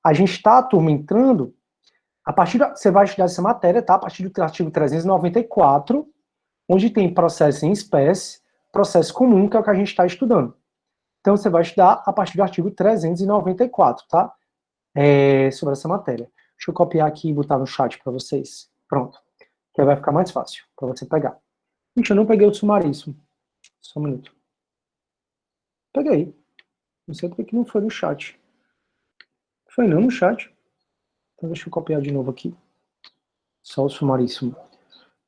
A gente está, turma, entrando, você vai estudar essa matéria, tá? A partir do artigo 394, onde tem processo em espécie, processo comum, que é o que a gente está estudando. Então, você vai estudar a partir do artigo 394, tá? Sobre essa matéria. Deixa eu copiar aqui e botar no chat para vocês. Pronto. Que aí vai ficar mais fácil para você pegar. Gente, eu não peguei o sumaríssimo. Só um minuto. Peguei. Não sei porque que não foi no chat. Foi não no chat. Então deixa eu copiar de novo aqui. Só o sumaríssimo.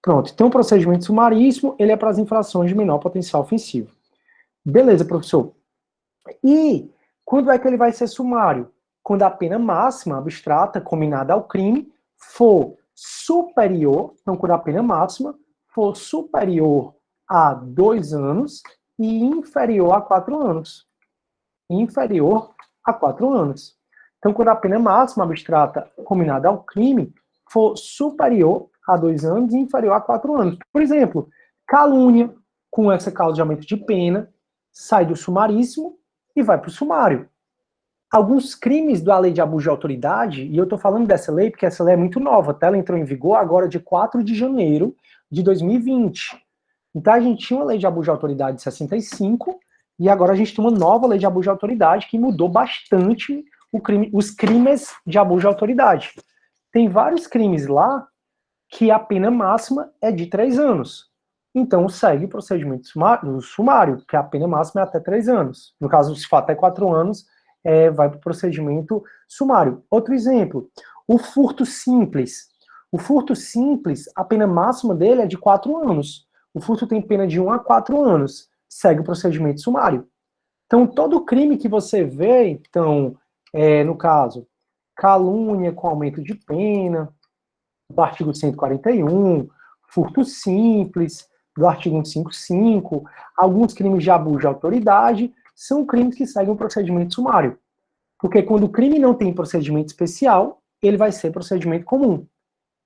Pronto. Então o procedimento sumaríssimo, ele é para as infrações de menor potencial ofensivo. Beleza, professor. E quando é que ele vai ser sumário? Quando a pena máxima abstrata combinada ao crime for superior, então quando a pena máxima for superior a 2 anos e inferior a 4 anos. Inferior a 4 anos. Então, quando a pena máxima abstrata combinada ao crime for superior a 2 anos e inferior a 4 anos. Por exemplo, calúnia, com essa causa de aumento de pena, sai do sumaríssimo e vai para o sumário. Alguns crimes da lei de abuso de autoridade, e eu estou falando dessa lei porque essa lei é muito nova, tá? Ela entrou em vigor agora de 4 de janeiro de 2020. Então a gente tinha uma lei de abuso de autoridade de 65, e agora a gente tem uma nova lei de abuso de autoridade que mudou bastante os crimes de abuso de autoridade. Tem vários crimes lá que a pena máxima é de 3 anos. Então segue o procedimento sumário, que a pena máxima é até 3 anos. No caso, se for até 4 anos, vai para o procedimento sumário. Outro exemplo, o furto simples. O furto simples, a pena máxima dele é de 4 anos. O furto tem pena de 1 a 4 anos. Segue o procedimento sumário. Então, todo crime que você vê, então, no caso, calúnia com aumento de pena, do artigo 141, furto simples, do artigo 155, alguns crimes de abuso de autoridade, são crimes que seguem o procedimento sumário. Porque quando o crime não tem procedimento especial, ele vai ser procedimento comum.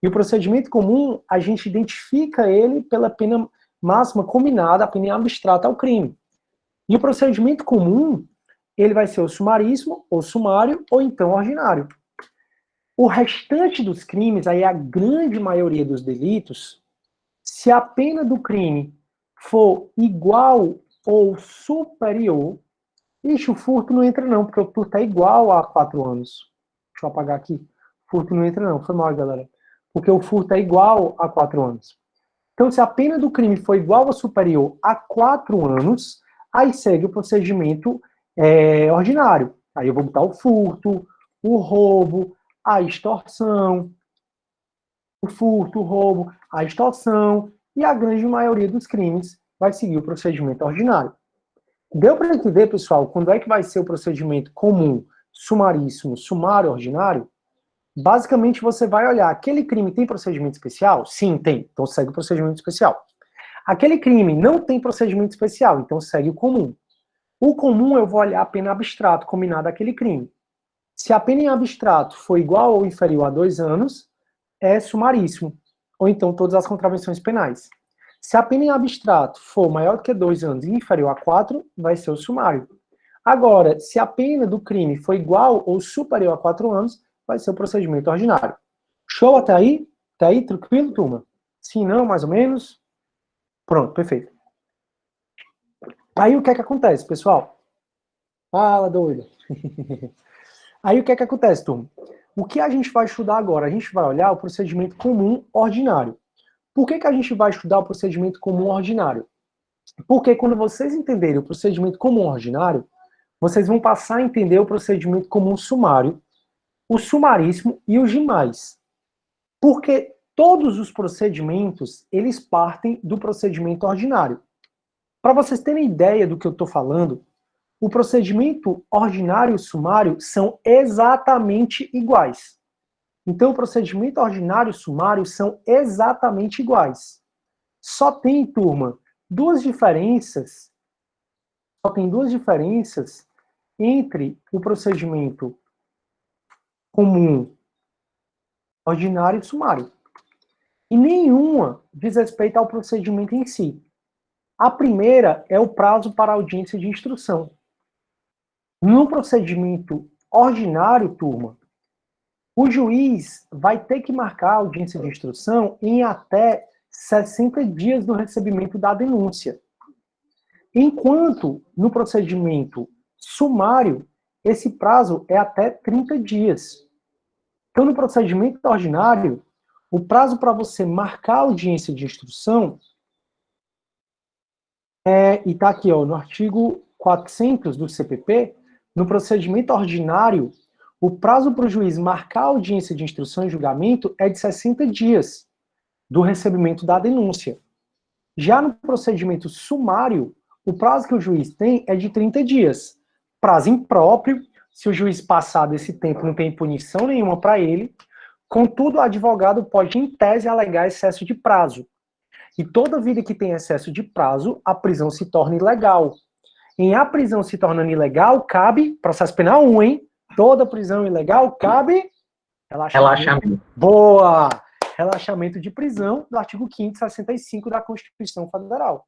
E o procedimento comum, a gente identifica ele pela pena máxima combinada, a pena abstrata ao crime. E o procedimento comum, ele vai ser o sumaríssimo, ou sumário, ou então ordinário. O restante dos crimes, aí a grande maioria dos delitos, se a pena do crime for igual ou superior, o furto não entra não, porque o furto é igual a 4 anos. Deixa eu apagar aqui. Furto não entra não, foi mal, galera. Porque o furto é igual a 4 anos. Então, se a pena do crime for igual ou superior a 4 anos, aí segue o procedimento ordinário. Aí eu vou botar o furto, o roubo, a extorsão, o furto, o roubo, a extorsão, e a grande maioria dos crimes vai seguir o procedimento ordinário. Deu para entender, pessoal, quando é que vai ser o procedimento comum, sumaríssimo, sumário, ordinário? Basicamente, você vai olhar, aquele crime tem procedimento especial? Sim, tem. Então segue o procedimento especial. Aquele crime não tem procedimento especial, então segue o comum. O comum eu vou olhar a pena abstrato combinada àquele crime. Se a pena em abstrato for igual ou inferior a 2 anos, é sumaríssimo. Ou então todas as contravenções penais. Se a pena em abstrato for maior do que 2 anos e inferior a 4, vai ser o sumário. Agora, se a pena do crime for igual ou superior a 4 anos, vai ser o procedimento ordinário. Show até aí? Até aí, tranquilo, turma? Sim, não, mais ou menos? Pronto, perfeito. Aí o que é que acontece, pessoal? Fala, doido. Aí o que é que acontece, turma? O que a gente vai estudar agora? A gente vai olhar o procedimento comum ordinário. Por que a gente vai estudar o procedimento comum ordinário? Porque quando vocês entenderem o procedimento comum ordinário, vocês vão passar a entender o procedimento comum sumário, o sumaríssimo e os demais. Porque todos os procedimentos, eles partem do procedimento ordinário. Para vocês terem ideia do que eu estou falando, o procedimento ordinário e o sumário são exatamente iguais. Então, o procedimento ordinário e sumário são exatamente iguais. Só tem, turma, duas diferenças entre o procedimento comum, ordinário e sumário. E nenhuma diz respeito ao procedimento em si. A primeira é o prazo para audiência de instrução. No procedimento ordinário, turma, o juiz vai ter que marcar a audiência de instrução em até 60 dias do recebimento da denúncia. Enquanto no procedimento sumário, esse prazo é até 30 dias. Então, no procedimento ordinário, o prazo para você marcar a audiência de instrução e está aqui, ó, no artigo 400 do CPP, no procedimento ordinário, o prazo para o juiz marcar a audiência de instrução e julgamento é de 60 dias do recebimento da denúncia. Já no procedimento sumário, o prazo que o juiz tem é de 30 dias. Prazo impróprio, se o juiz passar desse tempo, não tem punição nenhuma para ele. Contudo, o advogado pode, em tese, alegar excesso de prazo. E toda vida que tem excesso de prazo, a prisão se torna ilegal. Em a prisão se tornando ilegal, cabe processo penal 1, hein? Toda prisão ilegal cabe Relaxamento. Boa! Relaxamento de prisão do artigo 565 da Constituição Federal.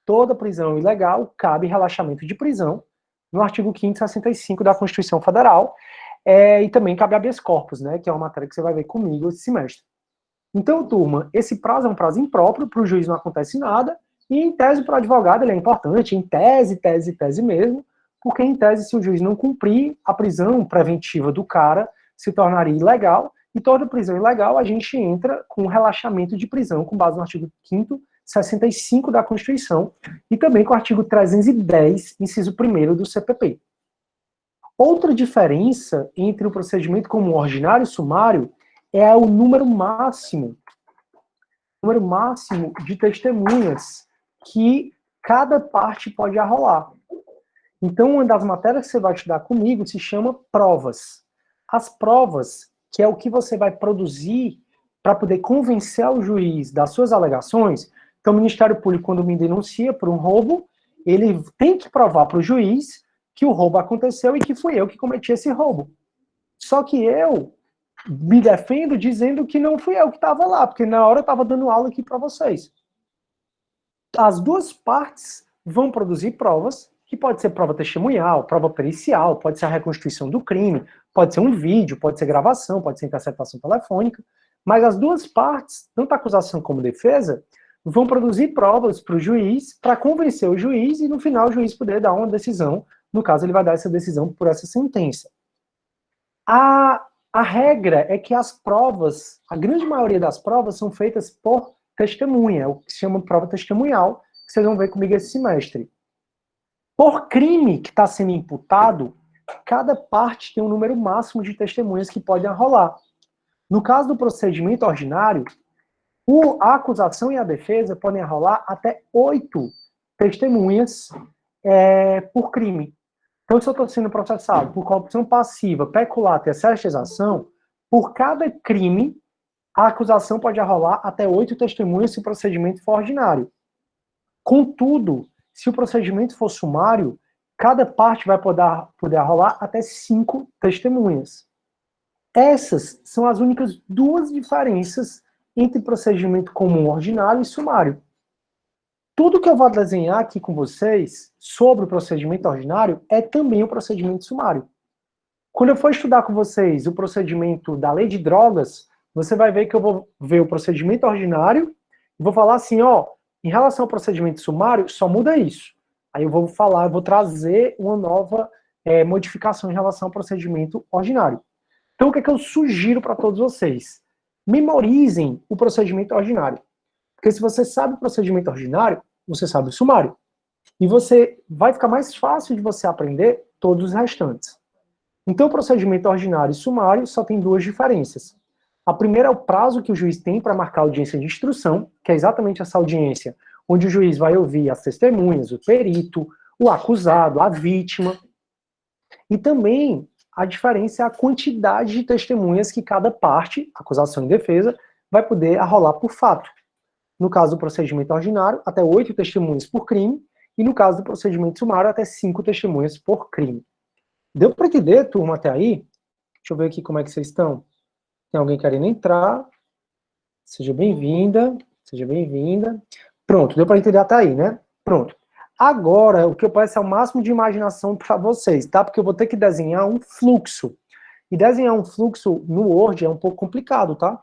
Toda prisão ilegal cabe relaxamento de prisão no artigo 565 da Constituição Federal. E também cabe habeas corpus, né? Que é uma matéria que você vai ver comigo esse semestre. Então, turma, esse prazo é um prazo impróprio, para o juiz não acontece nada, e em tese para o advogado ele é importante, em tese mesmo, porque em tese se o juiz não cumprir, a prisão preventiva do cara se tornaria ilegal, e toda prisão ilegal a gente entra com relaxamento de prisão com base no artigo 565 da Constituição, e também com o artigo 310, inciso 1º do CPP. Outra diferença entre o procedimento comum ordinário e sumário é o número máximo de testemunhas que cada parte pode arrolar. Então, uma das matérias que você vai estudar comigo se chama provas. As provas, que é o que você vai produzir para poder convencer o juiz das suas alegações. Então, o Ministério Público, quando me denuncia por um roubo, ele tem que provar para o juiz que o roubo aconteceu e que fui eu que cometi esse roubo. Só que eu me defendo dizendo que não fui eu que estava lá, porque na hora eu estava dando aula aqui para vocês. As duas partes vão produzir provas, que pode ser prova testemunhal, prova pericial, pode ser a reconstituição do crime, pode ser um vídeo, pode ser gravação, pode ser interceptação telefônica, mas as duas partes, tanto a acusação como a defesa, vão produzir provas para o juiz, para convencer o juiz, e no final o juiz poder dar uma decisão, no caso ele vai dar essa decisão por essa sentença. A regra é que as provas, a grande maioria das provas são feitas por testemunha, o que se chama prova testemunhal, que vocês vão ver comigo esse semestre. Por crime que está sendo imputado, cada parte tem um número máximo de testemunhas que podem arrolar. No caso do procedimento ordinário, a acusação e a defesa podem arrolar até 8 testemunhas por crime. Então, se eu estou sendo processado por corrupção passiva, peculato e excesso de exação, por cada crime, a acusação pode arrolar até 8 testemunhas se o procedimento for ordinário. Contudo, se o procedimento for sumário, cada parte vai poder arrolar até 5 testemunhas. Essas são as únicas duas diferenças entre procedimento comum ordinário e sumário. Tudo que eu vou desenhar aqui com vocês sobre o procedimento ordinário é também o procedimento sumário. Quando eu for estudar com vocês o procedimento da lei de drogas, você vai ver que eu vou ver o procedimento ordinário e vou falar assim, ó, em relação ao procedimento sumário, só muda isso. Aí eu vou falar, eu vou trazer uma nova modificação em relação ao procedimento ordinário. Então, o que é que eu sugiro para todos vocês? Memorizem o procedimento ordinário. Porque se você sabe o procedimento ordinário, você sabe o sumário. E vai ficar mais fácil de você aprender todos os restantes. Então, o procedimento ordinário e sumário só tem duas diferenças. A primeira é o prazo que o juiz tem para marcar a audiência de instrução, que é exatamente essa audiência onde o juiz vai ouvir as testemunhas, o perito, o acusado, a vítima. E também a diferença é a quantidade de testemunhas que cada parte, acusação e defesa, vai poder arrolar por fato. No caso do procedimento ordinário, até 8 testemunhas por crime, e no caso do procedimento sumário, até 5 testemunhas por crime. Deu para entender, turma, até aí? Deixa eu ver aqui como é que vocês estão. Tem alguém querendo entrar? Seja bem-vinda, seja bem-vinda. Pronto, deu para entender até aí, né? Pronto. Agora, o que eu peço é o máximo de imaginação para vocês, tá? Porque eu vou ter que desenhar um fluxo. E desenhar um fluxo no Word é um pouco complicado, tá?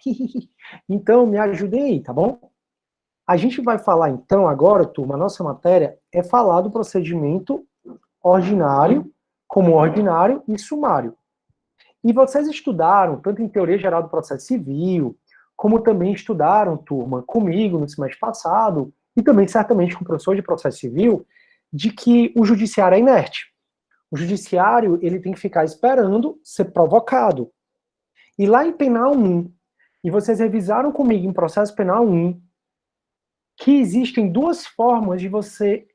Então, me ajudem aí, tá bom? A gente vai falar, então, agora, turma, a nossa matéria é falar do procedimento ordinário, como ordinário e sumário. E vocês estudaram, tanto em Teoria Geral do Processo Civil, como também estudaram, turma, comigo no semestre passado, e também certamente com o professor de Processo Civil, de que o judiciário é inerte. O judiciário, ele tem que ficar esperando ser provocado. E lá em Penal 1, e vocês revisaram comigo em Processo Penal 1, que existem duas formas de você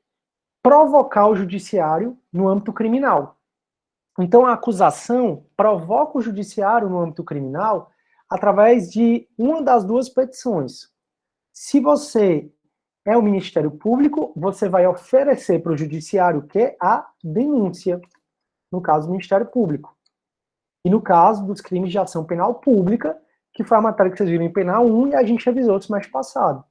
provocar o judiciário no âmbito criminal. Então, a acusação provoca o judiciário no âmbito criminal através de uma das duas petições. Se você é o Ministério Público, você vai oferecer para o judiciário o quê? A denúncia, no caso do Ministério Público. E no caso dos crimes de ação penal pública, que foi a matéria que vocês viram em Penal 1 e a gente revisou no semestre passado.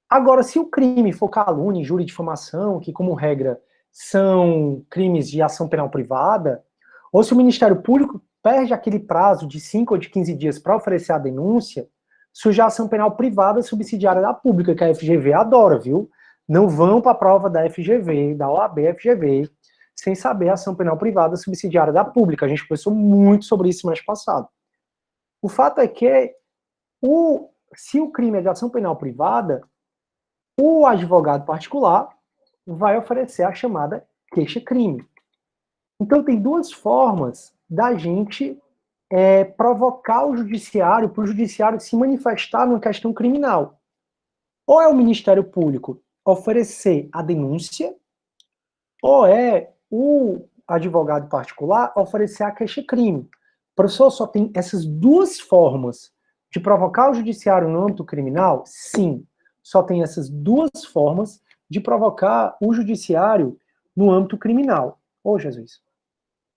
Agora, se o crime for calúnia, injúria e difamação, que como regra são crimes de ação penal privada, ou se o Ministério Público perde aquele prazo de 5 ou de 15 dias para oferecer a denúncia, surge a ação penal privada subsidiária da pública, que a FGV adora, viu? Não vão para a prova da FGV, da OAB FGV, sem saber a ação penal privada subsidiária da pública. A gente conversou muito sobre isso no mês passado. O fato é que, se o crime é de ação penal privada, o advogado particular vai oferecer a chamada queixa-crime. Então, tem duas formas da gente provocar o judiciário, para o judiciário se manifestar numa questão criminal. Ou é o Ministério Público oferecer a denúncia, ou é o advogado particular oferecer a queixa-crime. Professor, só tem essas duas formas de provocar o judiciário no âmbito criminal? Sim, só tem essas duas formas de provocar o judiciário no âmbito criminal. Ô, Jesus.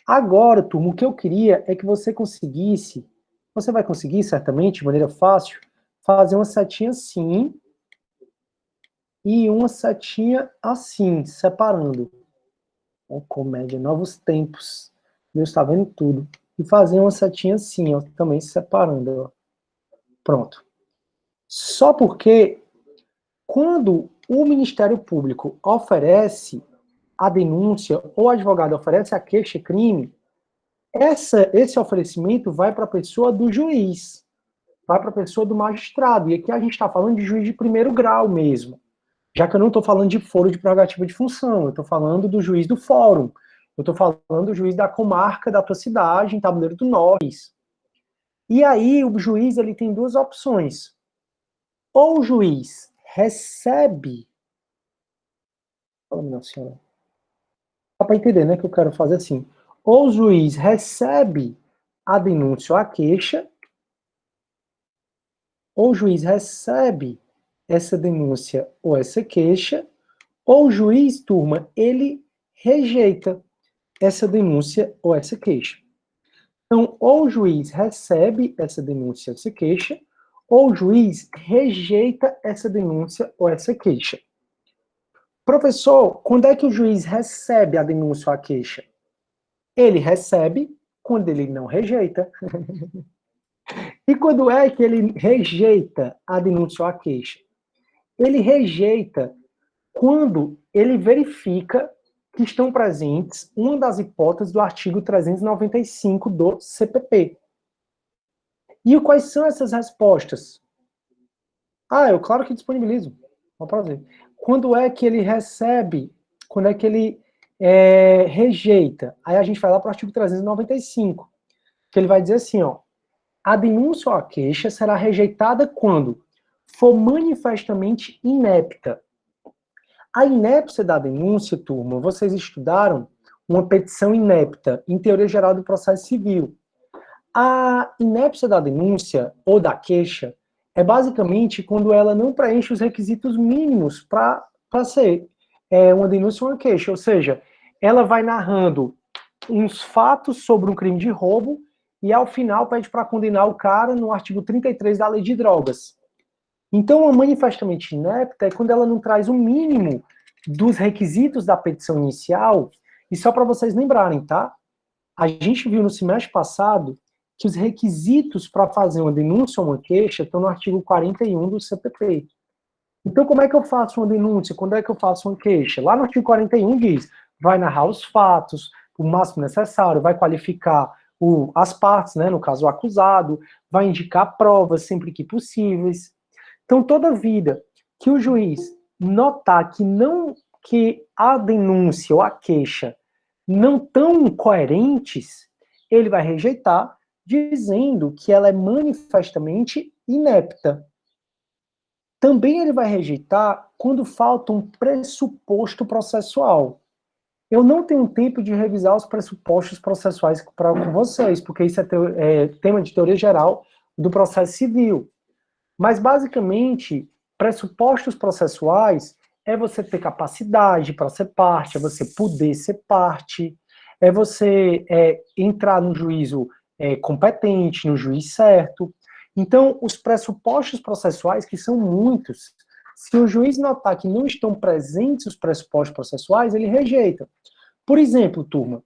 Agora, turma, o que eu queria é que você conseguisse, você vai conseguir, certamente, de maneira fácil, fazer uma setinha assim e uma setinha assim, separando. Ó, comédia, novos tempos. Deus está vendo tudo. E fazer uma setinha assim, ó, também separando. Ó. Pronto. Só porque quando o Ministério Público oferece a denúncia ou o advogado oferece a queixa-crime, esse oferecimento vai para a pessoa do juiz, vai para a pessoa do magistrado. E aqui a gente está falando de juiz de primeiro grau mesmo. Já que eu não estou falando de foro de prerrogativa de função, eu estou falando do juiz do fórum, eu estou falando do juiz da comarca da tua cidade, em Tabuleiro do Norte. E aí o juiz ele tem duas opções. Ou o juiz recebe... Fala, minha senhora. Dá para entender, né, que eu quero fazer assim. Ou o juiz recebe a denúncia ou a queixa, ou o juiz recebe essa denúncia ou essa queixa, ou o juiz, turma, ele rejeita essa denúncia ou essa queixa. Então, ou o juiz recebe essa denúncia ou essa queixa, ou o juiz rejeita essa denúncia ou essa queixa. Professor, quando é que o juiz recebe a denúncia ou a queixa? Ele recebe quando ele não rejeita. E quando é que ele rejeita a denúncia ou a queixa? Ele rejeita quando ele verifica que estão presentes uma das hipóteses do artigo 395 do CPP. E quais são essas respostas? Eu claro que disponibilizo. Vamos fazer. Quando é que ele recebe? Quando é que ele rejeita? Aí a gente vai lá para o artigo 395, que ele vai dizer assim, ó, a denúncia ou a queixa será rejeitada quando for manifestamente inepta. A inépcia da denúncia, turma, vocês estudaram uma petição inepta, em teoria geral do processo civil. A inépcia da denúncia ou da queixa é basicamente quando ela não preenche os requisitos mínimos para ser uma denúncia ou uma queixa, ou seja, ela vai narrando uns fatos sobre um crime de roubo e ao final pede para condenar o cara no artigo 33 da Lei de Drogas. Então, a manifestamente inepta é quando ela não traz o mínimo dos requisitos da petição inicial, e só para vocês lembrarem, tá? A gente viu no semestre passado que os requisitos para fazer uma denúncia ou uma queixa estão no artigo 41 do CPP. Então, como é que eu faço uma denúncia? Quando é que eu faço uma queixa? Lá no artigo 41 diz, vai narrar os fatos, o máximo necessário, vai qualificar as partes, né, no caso o acusado, vai indicar provas sempre que possíveis. Então, toda vida que o juiz notar que a denúncia ou a queixa não estão coerentes, ele vai rejeitar, dizendo que ela é manifestamente inepta. Também ele vai rejeitar quando falta um pressuposto processual. Eu não tenho tempo de revisar os pressupostos processuais com vocês, porque isso é tema de teoria geral do processo civil. Mas, basicamente, pressupostos processuais é você ter capacidade para ser parte, é você poder ser parte, é você entrar no juízo competente, no juiz certo. Então, os pressupostos processuais, que são muitos, se o juiz notar que não estão presentes os pressupostos processuais, ele rejeita. Por exemplo, turma,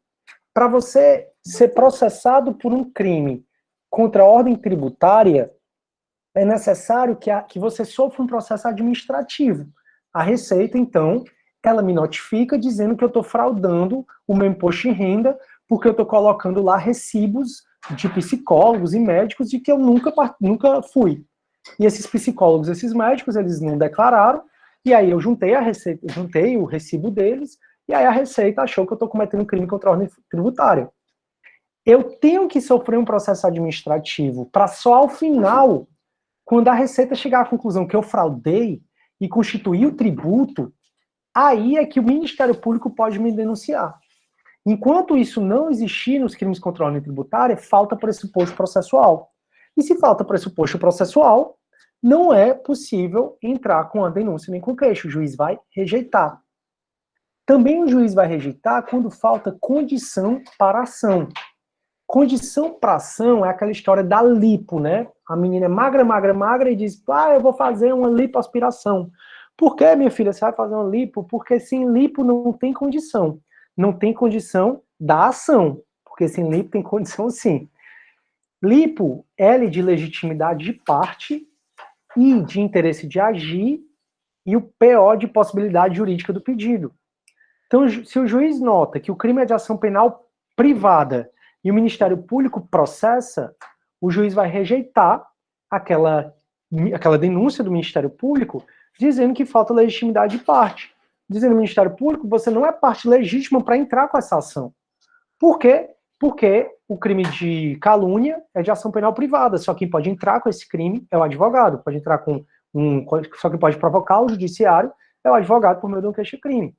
para você ser processado por um crime contra a ordem tributária, é necessário que você sofra um processo administrativo. A Receita, então, ela me notifica dizendo que eu estou fraudando o meu imposto de renda porque eu estou colocando lá recibos de psicólogos e médicos de que eu nunca fui. E esses psicólogos, esses médicos, eles não declararam, e aí eu juntei a Receita, juntei o recibo deles, e aí a Receita achou que eu estou cometendo crime contra a ordem tributária. Eu tenho que sofrer um processo administrativo para só ao final, quando a Receita chegar à conclusão que eu fraudei e constituir o tributo, aí é que o Ministério Público pode me denunciar. Enquanto isso não existir nos crimes contra a ordem tributária, falta pressuposto processual. E se falta pressuposto processual, não é possível entrar com a denúncia nem com queixa. O juiz vai rejeitar. Também o juiz vai rejeitar quando falta condição para a ação. Condição para ação é aquela história da lipo, né? A menina é magra, magra, magra e diz, eu vou fazer uma lipoaspiração. Por que, minha filha, você vai fazer uma lipo? Porque sem lipo não tem condição. Não tem condição da ação. Porque sem lipo tem condição sim. Lipo, L de legitimidade de parte, I de interesse de agir e o PO de possibilidade jurídica do pedido. Então, se o juiz nota que o crime é de ação penal privada e o Ministério Público processa, o juiz vai rejeitar aquela denúncia do Ministério Público dizendo que falta legitimidade de parte. Dizendo ao Ministério Público, você não é parte legítima para entrar com essa ação. Por quê? Porque o crime de calúnia é de ação penal privada. Só quem pode entrar com esse crime é o advogado. Pode entrar só quem pode provocar o judiciário é o advogado por meio de um queixa-crime.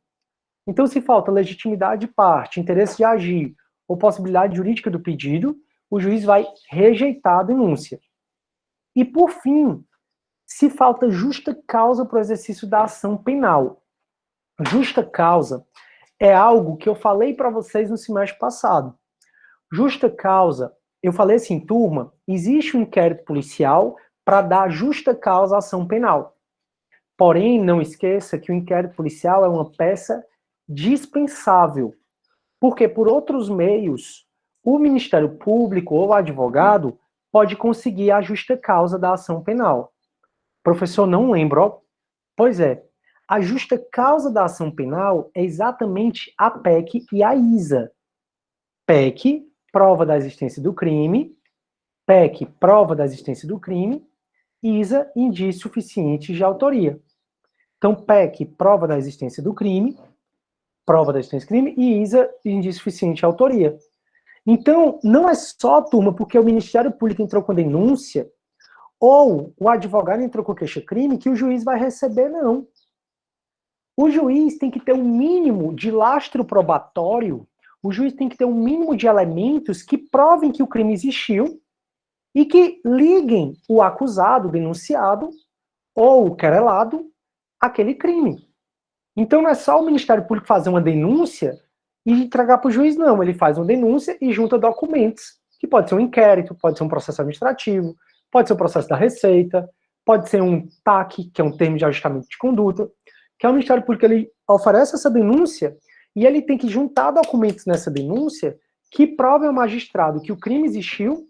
Então, se falta legitimidade de parte, interesse de agir ou possibilidade jurídica do pedido, o juiz vai rejeitar a denúncia. E, por fim, se falta justa causa para o exercício da ação penal. Justa causa é algo que eu falei para vocês no semestre passado. Justa causa, eu falei assim, turma, existe um inquérito policial para dar justa causa à ação penal. Porém, não esqueça que o inquérito policial é uma peça dispensável, porque por outros meios, o Ministério Público ou o advogado pode conseguir a justa causa da ação penal. Professor, não lembro, ó. Pois é, a justa causa da ação penal é exatamente a PEC e a ISA. PEC, prova da existência do crime, PEC, prova da existência do crime, ISA, indício suficiente de autoria. Então, PEC, prova da existência do crime, prova da existência do crime, e ISA, indício suficiente de autoria. Então, não é só, turma, porque o Ministério Público entrou com denúncia, ou o advogado entrou com queixa-crime, que o juiz vai receber, não. O juiz tem que ter um mínimo de lastro probatório, o juiz tem que ter um mínimo de elementos que provem que o crime existiu e que liguem o acusado, o denunciado ou o querelado àquele crime. Então não é só o Ministério Público fazer uma denúncia e entregar para o juiz, não. Ele faz uma denúncia e junta documentos, que pode ser um inquérito, pode ser um processo administrativo, pode ser um processo da Receita, pode ser um TAC, que é um termo de ajustamento de conduta, que é o Ministério Público, ele oferece essa denúncia e ele tem que juntar documentos nessa denúncia que provem ao magistrado que o crime existiu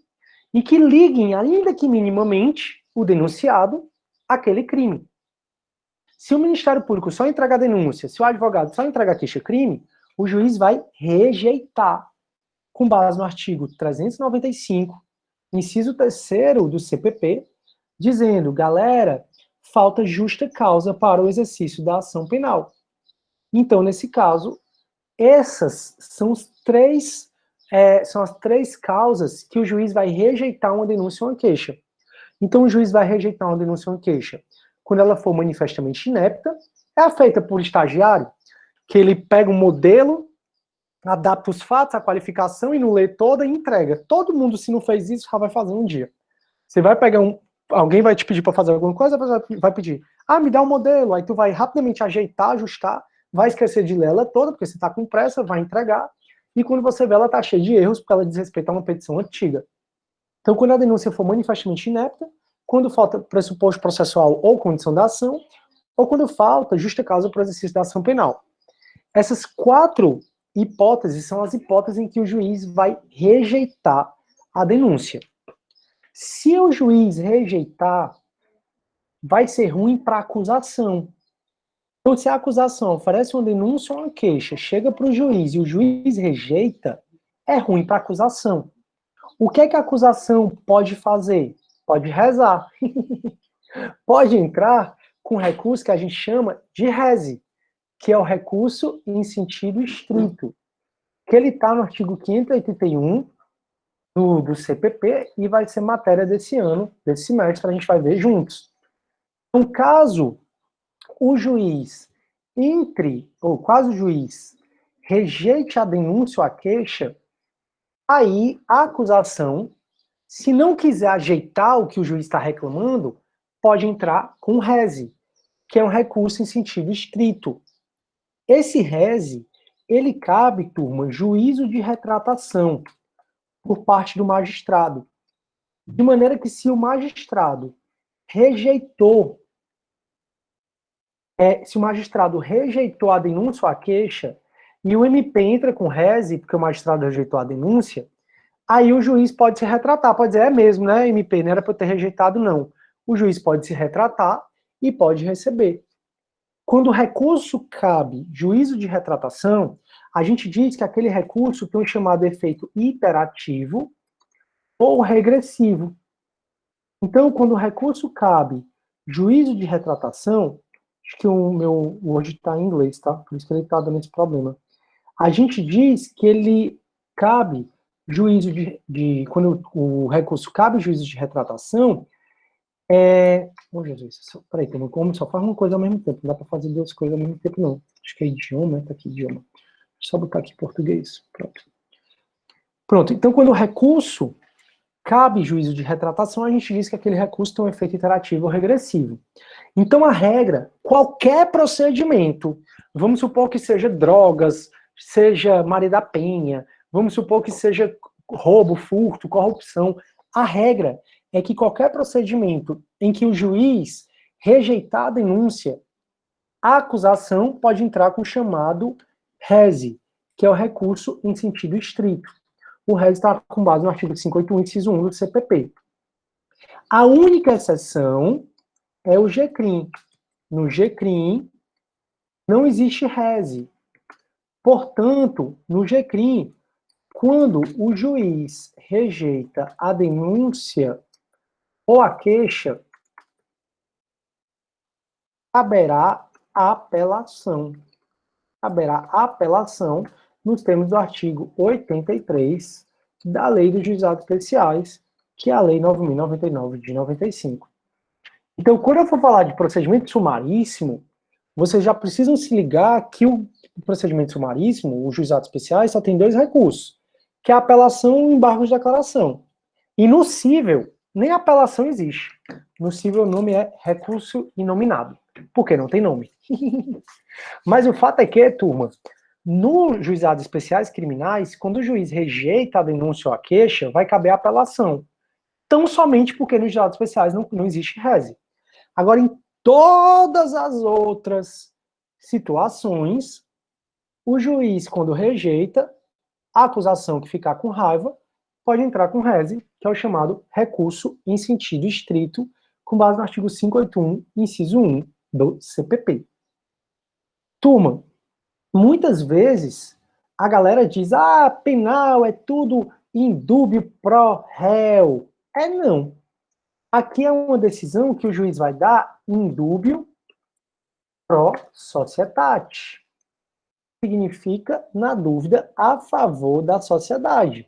e que liguem, ainda que minimamente, o denunciado àquele crime. Se o Ministério Público só entregar a denúncia, se o advogado só entregar a queixa-crime, o juiz vai rejeitar, com base no artigo 395, inciso 3º do CPP, dizendo, galera, falta justa causa para o exercício da ação penal. Então, nesse caso, essas são as três causas que o juiz vai rejeitar uma denúncia ou uma queixa. Então, o juiz vai rejeitar uma denúncia ou uma queixa quando ela for manifestamente inepta, é feita por estagiário, que ele pega um modelo, adapta os fatos, a qualificação e não lê toda e entrega. Todo mundo, se não fez isso, já vai fazer um dia. Você vai pegar alguém vai te pedir para fazer alguma coisa, vai pedir, me dá um modelo, aí tu vai rapidamente ajeitar, ajustar, vai esquecer de ler ela toda, porque você está com pressa, vai entregar, e quando você vê, ela está cheia de erros, porque ela diz respeito a uma petição antiga. Então, quando a denúncia for manifestamente inepta, quando falta pressuposto processual ou condição da ação, ou quando falta justa causa para o exercício da ação penal. Essas 4 hipóteses são as hipóteses em que o juiz vai rejeitar a denúncia. Se o juiz rejeitar, vai ser ruim para a acusação. Então, se a acusação oferece uma denúncia ou uma queixa, chega para o juiz e o juiz rejeita, é ruim para a acusação. O que é que a acusação pode fazer? Pode rezar. Pode entrar com recurso que a gente chama de reze, que é o recurso em sentido estrito, que ele está no artigo 581 do CPP e vai ser matéria desse ano, desse semestre, a gente vai ver juntos. Então, caso o juiz quase o juiz rejeite a denúncia ou a queixa, aí a acusação, se não quiser ajeitar o que o juiz está reclamando, pode entrar com reze, que é um recurso em sentido estrito. Esse reze, ele cabe, turma, juízo de retratação por parte do magistrado. De maneira que se o magistrado rejeitou a denúncia ou a queixa, e o MP entra com reze, porque o magistrado rejeitou a denúncia, aí o juiz pode se retratar, pode dizer, é mesmo, né, MP, não era para eu ter rejeitado, não. O juiz pode se retratar e pode receber. Quando o recurso cabe juízo de retratação, a gente diz que aquele recurso tem um chamado efeito iterativo ou regressivo. Então, quando o recurso cabe juízo de retratação, acho que o meu Word está em inglês, tá? Por isso que ele está dando esse problema. A gente diz que ele cabe juízo quando o recurso cabe juízo de retratação, Jesus, peraí, como só faz uma coisa ao mesmo tempo, não dá para fazer 2 coisas ao mesmo tempo, não. Acho que é idioma, tá aqui, idioma. Só botar aqui português, Pronto, então quando o recurso cabe juízo de retratação, a gente diz que aquele recurso tem um efeito iterativo ou regressivo. Então a regra, qualquer procedimento, vamos supor que seja drogas, seja Maria da Penha, vamos supor que seja roubo, furto, corrupção, a regra é que qualquer procedimento em que o juiz rejeitar a denúncia, a acusação pode entrar com o chamado reze, que é o recurso em sentido estrito. O reze está com base no artigo 581, inciso 1 do CPP. A única exceção é o GCRIM. No GCRIM não existe reze. Portanto, no GCRIM, quando o juiz rejeita a denúncia ou a queixa, caberá apelação. Caberá apelação nos termos do artigo 83 da Lei dos Juizados Especiais, que é a Lei 9.099 de 95. Então, quando eu for falar de procedimento sumaríssimo, vocês já precisam se ligar que do procedimento sumaríssimo, os juizados especiais, só tem 2 recursos, que é a apelação e o embargo de declaração. E no cível, nem apelação existe. No cível o nome é recurso inominado, porque não tem nome. Mas o fato é que, turma, nos juizados especiais criminais, quando o juiz rejeita a denúncia ou a queixa, vai caber a apelação. Tão somente porque nos juizados especiais não existe rese. Agora, em todas as outras situações, o juiz, quando rejeita a acusação que ficar com raiva, pode entrar com rese, que é o chamado recurso em sentido estrito, com base no artigo 581, inciso 1 do CPP. Turma, muitas vezes a galera diz, penal é tudo indúbio pro réu. Não. Aqui é uma decisão que o juiz vai dar indúbio pro societate. Significa, na dúvida, a favor da sociedade.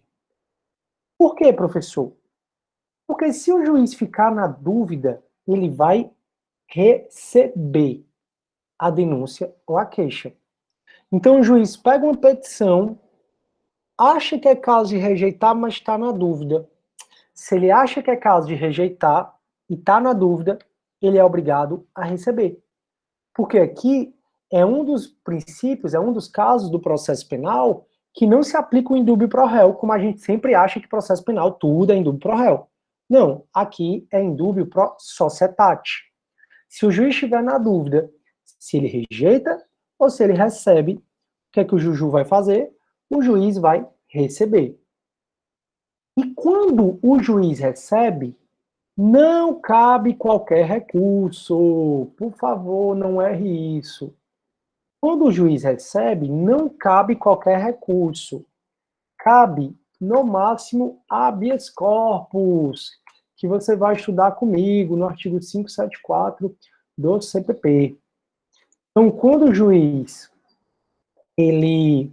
Por quê, professor? Porque se o juiz ficar na dúvida, ele vai receber a denúncia ou a queixa. Então o juiz pega uma petição, acha que é caso de rejeitar, mas está na dúvida. Se ele acha que é caso de rejeitar e está na dúvida, ele é obrigado a receber. Porque aqui é um dos princípios, é um dos casos do processo penal que não se aplica o indúbio pro réu, como a gente sempre acha que processo penal tudo é indúbio pro réu. Não, aqui é indúbio pro societate. Se o juiz estiver na dúvida se ele rejeita ou se ele recebe, o que é que o juiz vai fazer? O juiz vai receber. E quando o juiz recebe, não cabe qualquer recurso. Por favor, não erre isso. Quando o juiz recebe, não cabe qualquer recurso. Cabe, no máximo, habeas corpus, que você vai estudar comigo no artigo 574 do CPP. Então, quando o juiz ele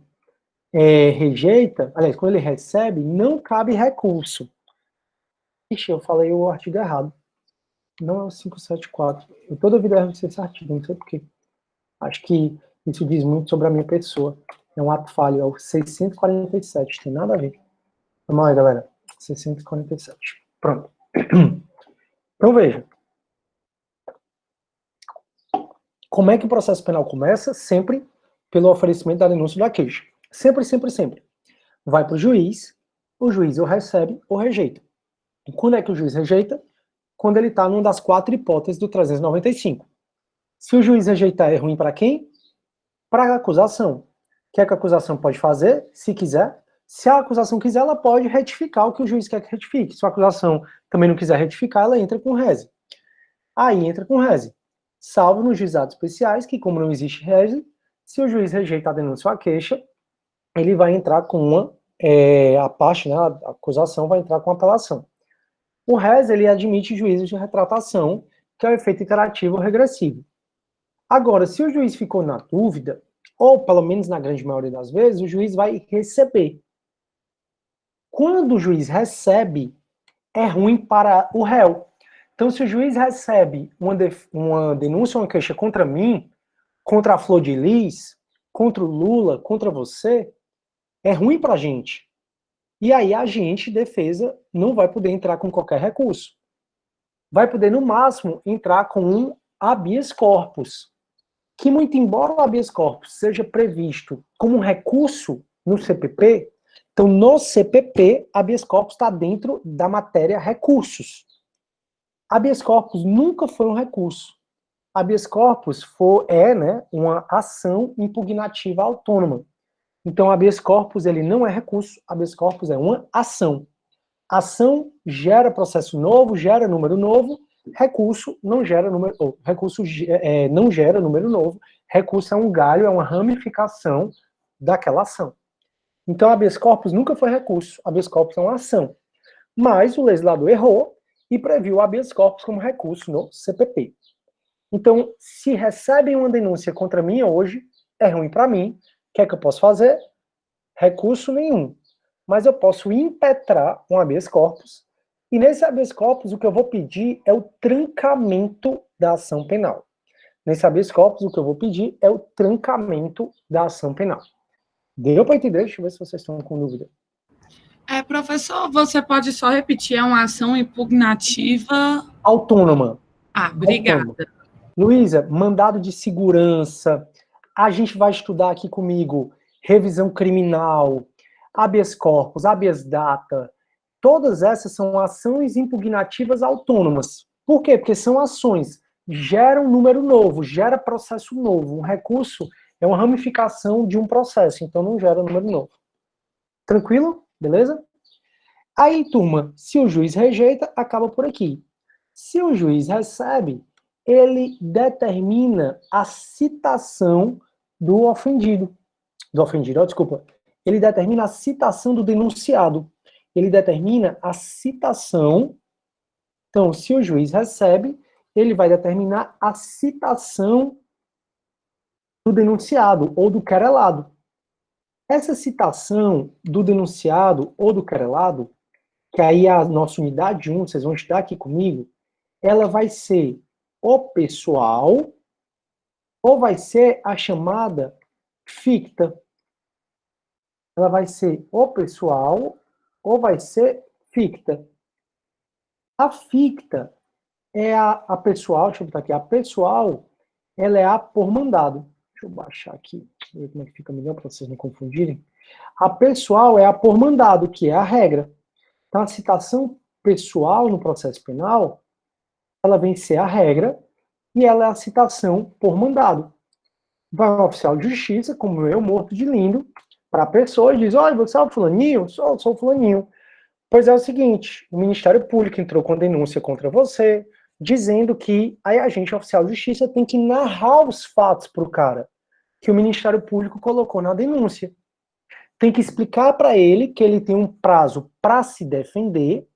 rejeita, aliás, quando ele recebe, não cabe recurso. Ixi, eu falei o artigo errado. Não é o 574. Eu toda vida erro esse artigo, não sei porquê. Acho que isso diz muito sobre a minha pessoa. É um ato falho, é o 647, tem nada a ver. Vamos lá, galera. 647. Pronto. Então, veja. Como é que o processo penal começa? Sempre pelo oferecimento da denúncia da queixa. Sempre, sempre, sempre. Vai para o juiz ou recebe ou rejeita. E quando é que o juiz rejeita? Quando ele está numa das 4 hipóteses do 395. Se o juiz rejeitar, é ruim para quem? Para a acusação. O que é que a acusação pode fazer? Se quiser. Se a acusação quiser, ela pode retificar o que o juiz quer que retifique. Se a acusação também não quiser retificar, ela entra com rese. Aí entra com rese. Salvo nos juizados especiais, que como não existe rese, se o juiz rejeita a denúncia ou a queixa, ele vai entrar com uma, a parte, né, a acusação vai entrar com apelação. O rese, ele admite juízos de retratação, que é o efeito iterativo ou regressivo. Agora, se o juiz ficou na dúvida, ou pelo menos na grande maioria das vezes, o juiz vai receber. Quando o juiz recebe, é ruim para o réu. Então, se o juiz recebe uma denúncia ou uma queixa contra mim, contra a Flor de Lis, contra o Lula, contra você, é ruim para a gente. E aí a gente, defesa, não vai poder entrar com qualquer recurso. Vai poder, no máximo, entrar com um habeas corpus, que muito embora o habeas corpus seja previsto como um recurso no CPP, então no CPP, habeas corpus está dentro da matéria recursos. Habeas corpus nunca foi um recurso. Habeas corpus né, uma ação impugnativa autônoma. Então, habeas corpus ele não é recurso, habeas corpus é uma ação. Ação gera processo novo, gera número novo, recurso não gera número, não gera número novo, recurso é um galho, é uma ramificação daquela ação. Então, habeas corpus nunca foi recurso, habeas corpus é uma ação. Mas o legislador errou e previu o habeas corpus como recurso no CPP. Então, se recebem uma denúncia contra mim hoje, é ruim para mim. O que é que eu posso fazer? Recurso nenhum. Mas eu posso impetrar um habeas corpus, e nesse habeas corpus o que eu vou pedir é o trancamento da ação penal. Nesse habeas corpus, o que eu vou pedir é o trancamento da ação penal. Deu para entender? Deixa eu ver se vocês estão com dúvida. Professor, você pode só repetir, é uma ação impugnativa... Autônoma. Obrigada. Autônoma. Luísa, mandado de segurança, a gente vai estudar aqui comigo revisão criminal, habeas corpus, habeas data, todas essas são ações impugnativas autônomas. Por quê? Porque são ações, gera um número novo, gera processo novo. Um recurso é uma ramificação de um processo, então não gera número novo. Tranquilo? Beleza? Aí, turma, se o juiz rejeita, acaba por aqui. Se o juiz recebe, ele determina a citação do ofendido. Ele determina a citação do denunciado. Ele determina a citação. Então, se o juiz recebe, ele vai determinar a citação do denunciado ou do querelado. Essa citação do denunciado ou do querelado, que aí é a nossa unidade 1, vocês vão estudar aqui comigo, ela vai ser o pessoal ou vai ser a chamada ficta. Ela vai ser o pessoal ou vai ser ficta. A ficta é a pessoal, deixa eu botar aqui, a pessoal, ela é a por mandado. Deixa eu baixar aqui, ver como é que fica melhor para vocês não confundirem. A pessoal é a por mandado, que é a regra. Então, a citação pessoal no processo penal, ela vem ser a regra e ela é a citação por mandado. Vai um oficial de justiça, como eu, morto de lindo, para a pessoa e diz, olha, você é o fulaninho? Sou o fulaninho. Pois é o seguinte, o Ministério Público entrou com denúncia contra você, dizendo que aí a gente, oficial de justiça, tem que narrar os fatos para o cara, que o Ministério Público colocou na denúncia. Tem que explicar para ele que ele tem um prazo para se defender.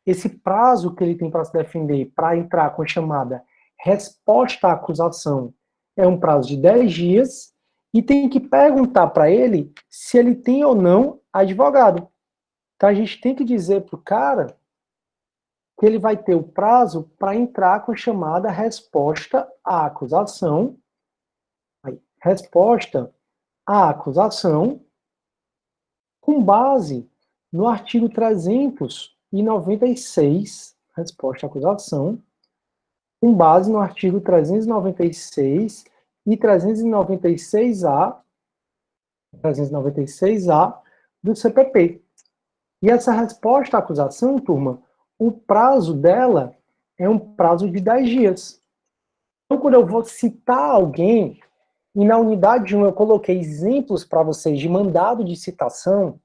Esse prazo que ele tem para se defender, para entrar com a chamada resposta à acusação, é um prazo de 10 dias, e tem que perguntar para ele se ele tem ou não advogado. Então a gente tem que dizer para o cara que ele vai ter o prazo para entrar com a chamada resposta à acusação. Resposta à acusação com base no artigo 396, resposta à acusação, com base no artigo 396 e 396A do CPP. E essa resposta à acusação, turma, o prazo dela é um prazo de 10 dias. Então, quando eu vou citar alguém, e na unidade 1 eu coloquei exemplos para vocês de mandado de citação,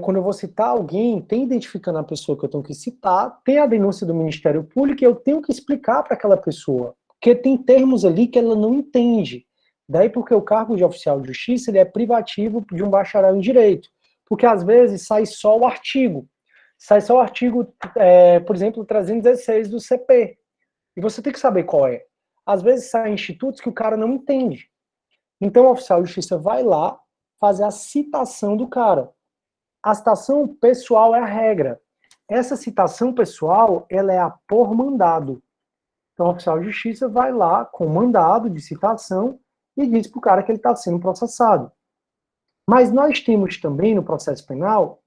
quando eu vou citar alguém, tem identificando a pessoa que eu tenho que citar, tem a denúncia do Ministério Público e eu tenho que explicar para aquela pessoa, porque tem termos ali que ela não entende. Daí porque o cargo de oficial de justiça ele é privativo de um bacharel em direito, porque às vezes sai só o artigo, por exemplo, 316 do CP, e você tem que saber qual é. Às vezes saem institutos que o cara não entende. Então o oficial de justiça vai lá fazer a citação do cara. A citação pessoal é a regra. Essa citação pessoal, ela é a por mandado. Então, o oficial de justiça vai lá com mandado de citação e diz para o cara que ele está sendo processado. Mas nós temos também, no processo penal,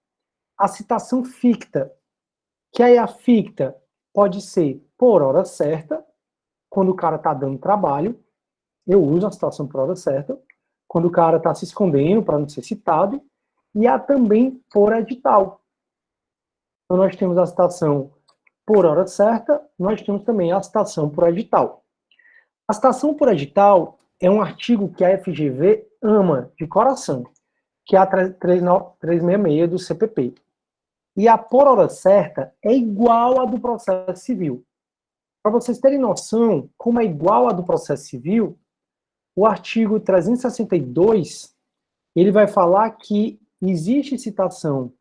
a citação ficta, que aí a ficta pode ser por hora certa, quando o cara está dando trabalho, eu uso a citação por hora certa, quando o cara está se escondendo para não ser citado, e há também por edital. Então, nós temos a citação por hora certa, nós temos também a citação por edital. A citação por edital é um artigo que a FGV ama de coração, que é a 366 do CPP. E a por hora certa é igual à do processo civil. Para vocês terem noção, como é igual à do processo civil, o artigo 362, ele vai falar que existe citação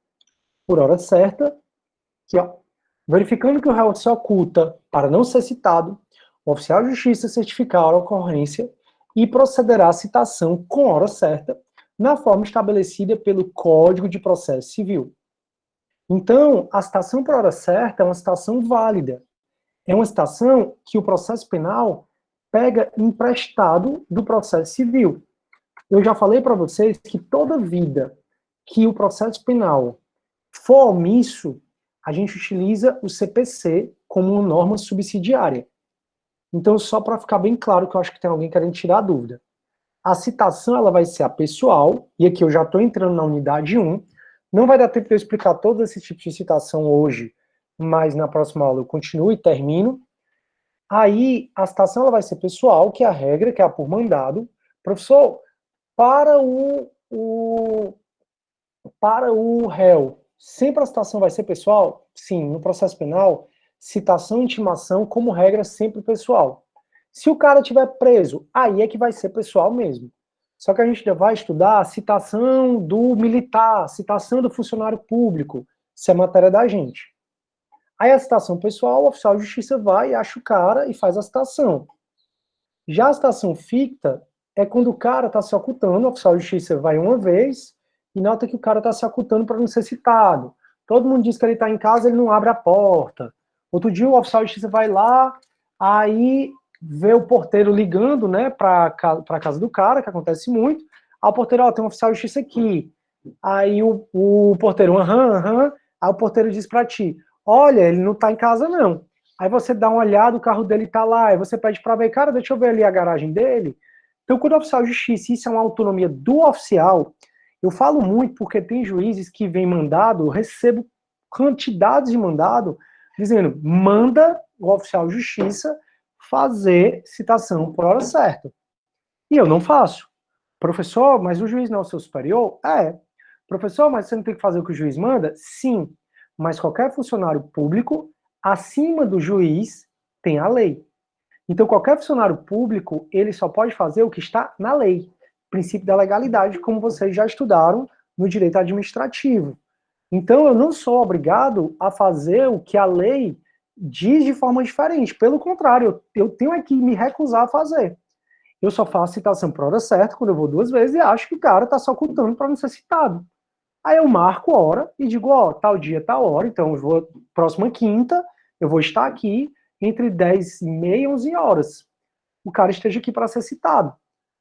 por hora certa, que, verificando que o réu se oculta para não ser citado, o oficial de justiça certificará a ocorrência e procederá à citação com hora certa, na forma estabelecida pelo Código de Processo Civil. Então, a citação por hora certa é uma citação válida. é uma citação que o processo penal pega emprestado do processo civil. Eu já falei para vocês que toda vida que o processo penal for omisso, a gente utiliza o CPC como uma norma subsidiária. Então, só para ficar bem claro, que eu acho que tem alguém querendo tirar a dúvida. A citação ela vai ser a pessoal, e aqui eu já estou entrando na unidade 1. Não vai dar tempo de eu explicar todos esses tipos de citação hoje, mas na próxima aula eu continuo e termino. Aí, a citação ela vai ser pessoal, que é a regra, que é a por mandado. Professor, para o réu, sempre a citação vai ser pessoal? Sim, no processo penal, citação e intimação, como regra, sempre pessoal. Se o cara estiver preso, aí é que vai ser pessoal mesmo. Só que a gente já vai estudar a citação do militar, citação do funcionário público. Isso é matéria da gente. Aí a citação pessoal, o oficial de justiça vai, acha o cara e faz a citação. Já a citação ficta é quando o cara está se ocultando, o oficial de justiça vai uma vez e nota que o cara está se ocultando para não ser citado. Todo mundo diz que ele está em casa, ele não abre a porta. Outro dia o oficial de justiça vai lá, aí vê o porteiro ligando, né, para a casa do cara, que acontece muito. Aí o porteiro, ó, tem um oficial de justiça aqui. Aí o porteiro, aham. Aí o porteiro diz para ti, olha, ele não tá em casa não. Aí você dá uma olhada, o carro dele tá lá, aí você pede para ver, cara, deixa eu ver ali a garagem dele. Então, quando o oficial de justiça, isso é uma autonomia do oficial, eu falo muito porque tem juízes que vêm mandado, eu recebo quantidades de mandado, dizendo, manda o oficial de justiça fazer citação por hora certa. E eu não faço. Professor, mas o juiz não é o seu superior? É. Professor, mas você não tem que fazer o que o juiz manda? Sim. Mas qualquer funcionário público, acima do juiz, tem a lei. Então, qualquer funcionário público, ele só pode fazer o que está na lei. Princípio da legalidade, como vocês já estudaram no direito administrativo. Então, eu não sou obrigado a fazer o que a lei diz de forma diferente. Pelo contrário, eu tenho aqui me recusar a fazer. Eu só faço citação por hora certa, quando eu vou 2 vezes, e acho que o cara está se ocultando para não ser citado. Aí eu marco hora e digo, ó, tal dia, tal hora, então eu vou, próxima quinta, eu vou estar aqui entre 10h30 e 11 horas. O cara esteja aqui para ser citado.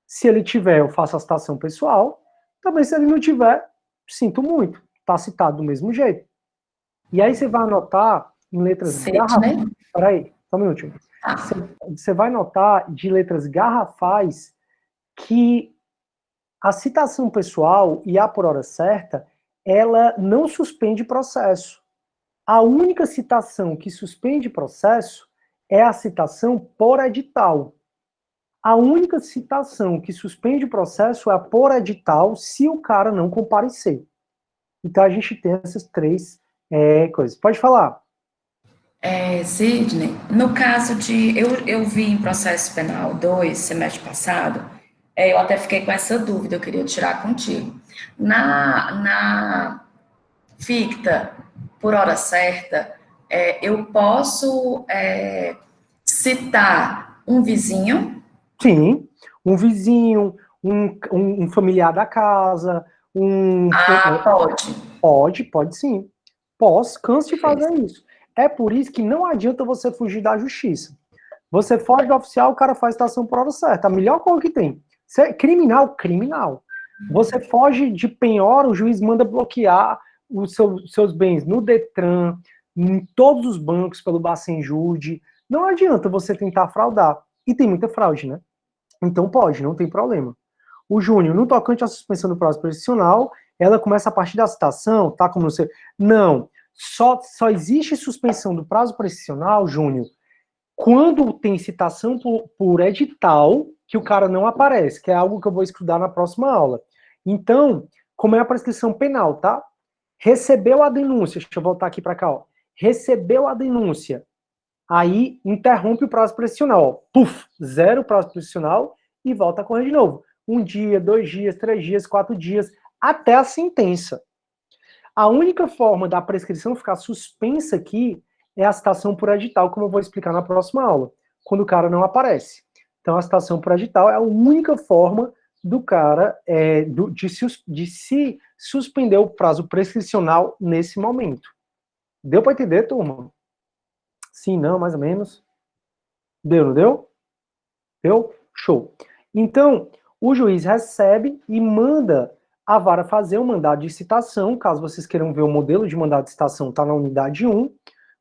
Se ele tiver, eu faço a citação pessoal. Também, se ele não tiver, sinto muito. Está citado do mesmo jeito. E aí você vai anotar em letras garrafais. Né? Peraí, só um minutinho. Você vai notar de letras garrafais que a citação pessoal e a por hora certa, ela não suspende processo. A única citação que suspende processo é a citação por edital. A única citação que suspende o processo é a por edital se o cara não comparecer. Então a gente tem essas 3 coisas. Pode falar. Sidney, no caso de... Eu vi em processo penal 2, semestre passado, eu até fiquei com essa dúvida, eu queria tirar contigo. Na ficta, por hora certa, eu posso citar um vizinho? Sim, um vizinho, um familiar da casa, pode. Pode sim. Canso de fazer isso. É por isso que não adianta você fugir da justiça. Você foge do oficial, o cara faz citação por hora certa. A melhor coisa que tem. Criminal. Você foge de penhora, o juiz manda bloquear os seus bens no Detran, em todos os bancos, pelo Bacenjude. Não adianta você tentar fraudar. E tem muita fraude, né? Então pode, não tem problema. O Júnior, no tocante à suspensão do prazo prescricional, ela começa a partir da citação, tá? Como você... Não. Só existe suspensão do prazo prescricional, Júnior, quando tem citação por edital que o cara não aparece, que é algo que eu vou estudar na próxima aula. Então, como é a prescrição penal, tá? Recebeu a denúncia, deixa eu voltar aqui para cá, ó. Recebeu a denúncia, aí interrompe o prazo prescricional, ó. Puf, 0 prazo prescricional e volta a correr de novo. 1 dia, 2 dias, 3 dias, 4 dias, até a sentença. A única forma da prescrição ficar suspensa aqui é a citação por edital, como eu vou explicar na próxima aula, quando o cara não aparece. Então, a citação por edital é a única forma do cara de se suspender o prazo prescricional nesse momento. Deu para entender, turma? Sim, não, mais ou menos. Deu, não deu? Deu? Show. Então, o juiz recebe e manda a vara fazer um mandado de citação, caso vocês queiram ver o modelo de mandado de citação, está na unidade 1,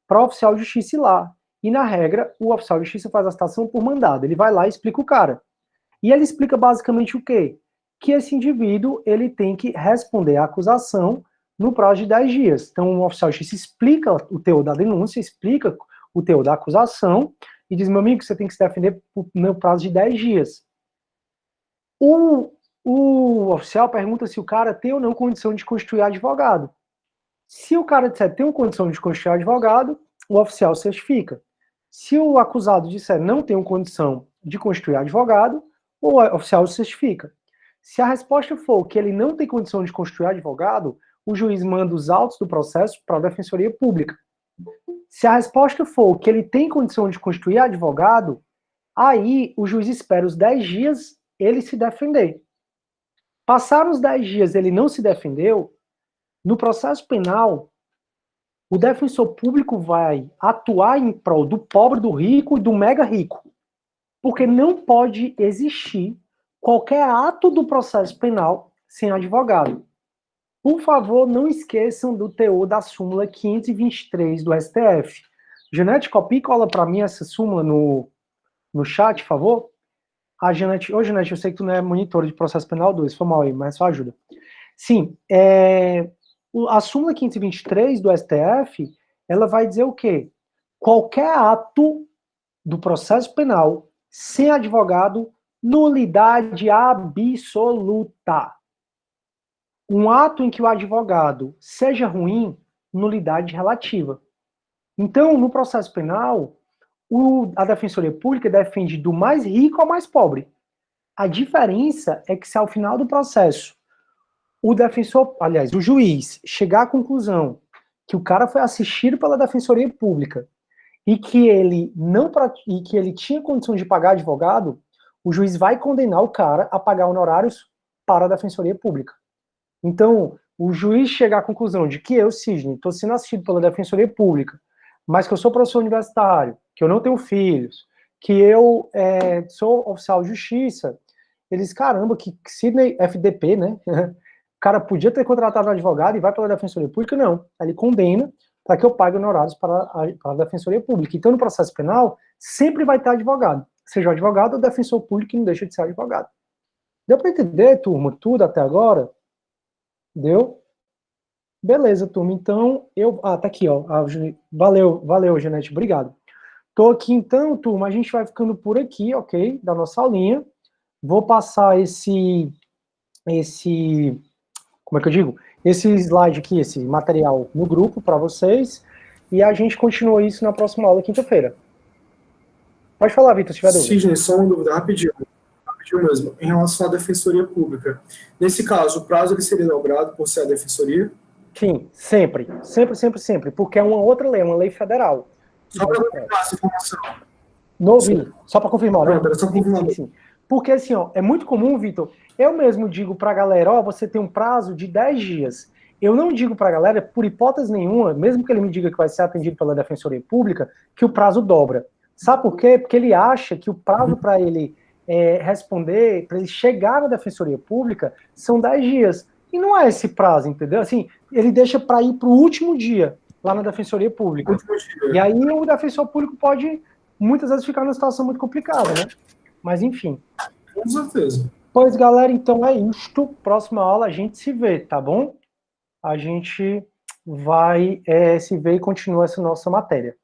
para o oficial de justiça ir lá. E, na regra, o oficial de justiça faz a citação por mandado. Ele vai lá e explica o cara. E ele explica basicamente o quê? Que esse indivíduo ele tem que responder à acusação no prazo de 10 dias. Então, o oficial de justiça explica o teor da denúncia, explica o teor da acusação, e diz, meu amigo, você tem que se defender no prazo de 10 dias. O oficial pergunta se o cara tem ou não condição de constituir advogado. Se o cara disser tem condição de constituir advogado, o oficial certifica. Se o acusado disser não tem condição de constituir advogado, o oficial certifica. Se a resposta for que ele não tem condição de constituir advogado, o juiz manda os autos do processo para a Defensoria Pública. Se a resposta for que ele tem condição de constituir advogado, aí o juiz espera os 10 dias ele se defender. Passaram os 10 dias ele não se defendeu, no processo penal, o defensor público vai atuar em prol do pobre, do rico e do mega rico. Porque não pode existir qualquer ato do processo penal sem advogado. Por favor, não esqueçam do teor da súmula 523 do STF. Janete, copia e cola para mim essa súmula no chat, por favor. A Janete, Janete, eu sei que tu não é monitora de processo penal 2, foi mal aí, mas só ajuda. Sim, a súmula 523 do STF, ela vai dizer o quê? Qualquer ato do processo penal sem advogado, nulidade absoluta. Um ato em que o advogado seja ruim, nulidade relativa. Então, no processo penal, a Defensoria Pública defende do mais rico ao mais pobre. A diferença é que se ao final do processo o defensor, aliás, o juiz chegar à conclusão que o cara foi assistido pela Defensoria Pública e que ele tinha condição de pagar advogado, o juiz vai condenar o cara a pagar honorários para a Defensoria Pública. Então, o juiz chegar à conclusão de que eu, Sidney, estou sendo assistido pela Defensoria Pública, mas que eu sou professor universitário, que eu não tenho filhos, que eu sou oficial de justiça, eles, caramba, que Sidney, FDP, né? O cara podia ter contratado um advogado e vai pela Defensoria Pública, não. Ele condena para que eu pague honorários para a Defensoria Pública. Então, no processo penal, sempre vai ter advogado. Seja o advogado ou defensor público que não deixa de ser advogado. Deu para entender, turma, tudo até agora? Deu? Beleza, turma. Então, tá aqui, ó. Valeu, Janete, obrigado. Tô aqui, então, turma, a gente vai ficando por aqui, ok? Da nossa aulinha. Vou passar esse como é que eu digo? Esse slide aqui, esse material no grupo para vocês, e a gente continua isso na próxima aula, quinta-feira. Pode falar, Vitor, se tiver dúvida. Sidney, só uma dúvida, rapidinho mesmo, em relação à Defensoria Pública. Nesse caso, o prazo ele seria dobrado por ser a Defensoria? Sim, sempre, porque é uma outra lei, uma lei federal. Só para confirmar essa informação. Só para confirmar, né? Não, só confirmar. Sim. Porque, assim, ó, é muito comum, Vitor, eu mesmo digo pra galera, ó, você tem um prazo de 10 dias. Eu não digo pra galera, por hipótese nenhuma, mesmo que ele me diga que vai ser atendido pela Defensoria Pública, que o prazo dobra. Sabe por quê? Porque ele acha que o prazo para ele responder, para ele chegar na Defensoria Pública, são 10 dias. E não é esse prazo, entendeu? Assim, ele deixa para ir pro último dia, lá na Defensoria Pública. E aí o defensor público pode, muitas vezes, ficar numa situação muito complicada, né? Mas, enfim. Com certeza. Pois, galera, então é isto. Próxima aula a gente se vê, tá bom? A gente vai se ver e continua essa nossa matéria.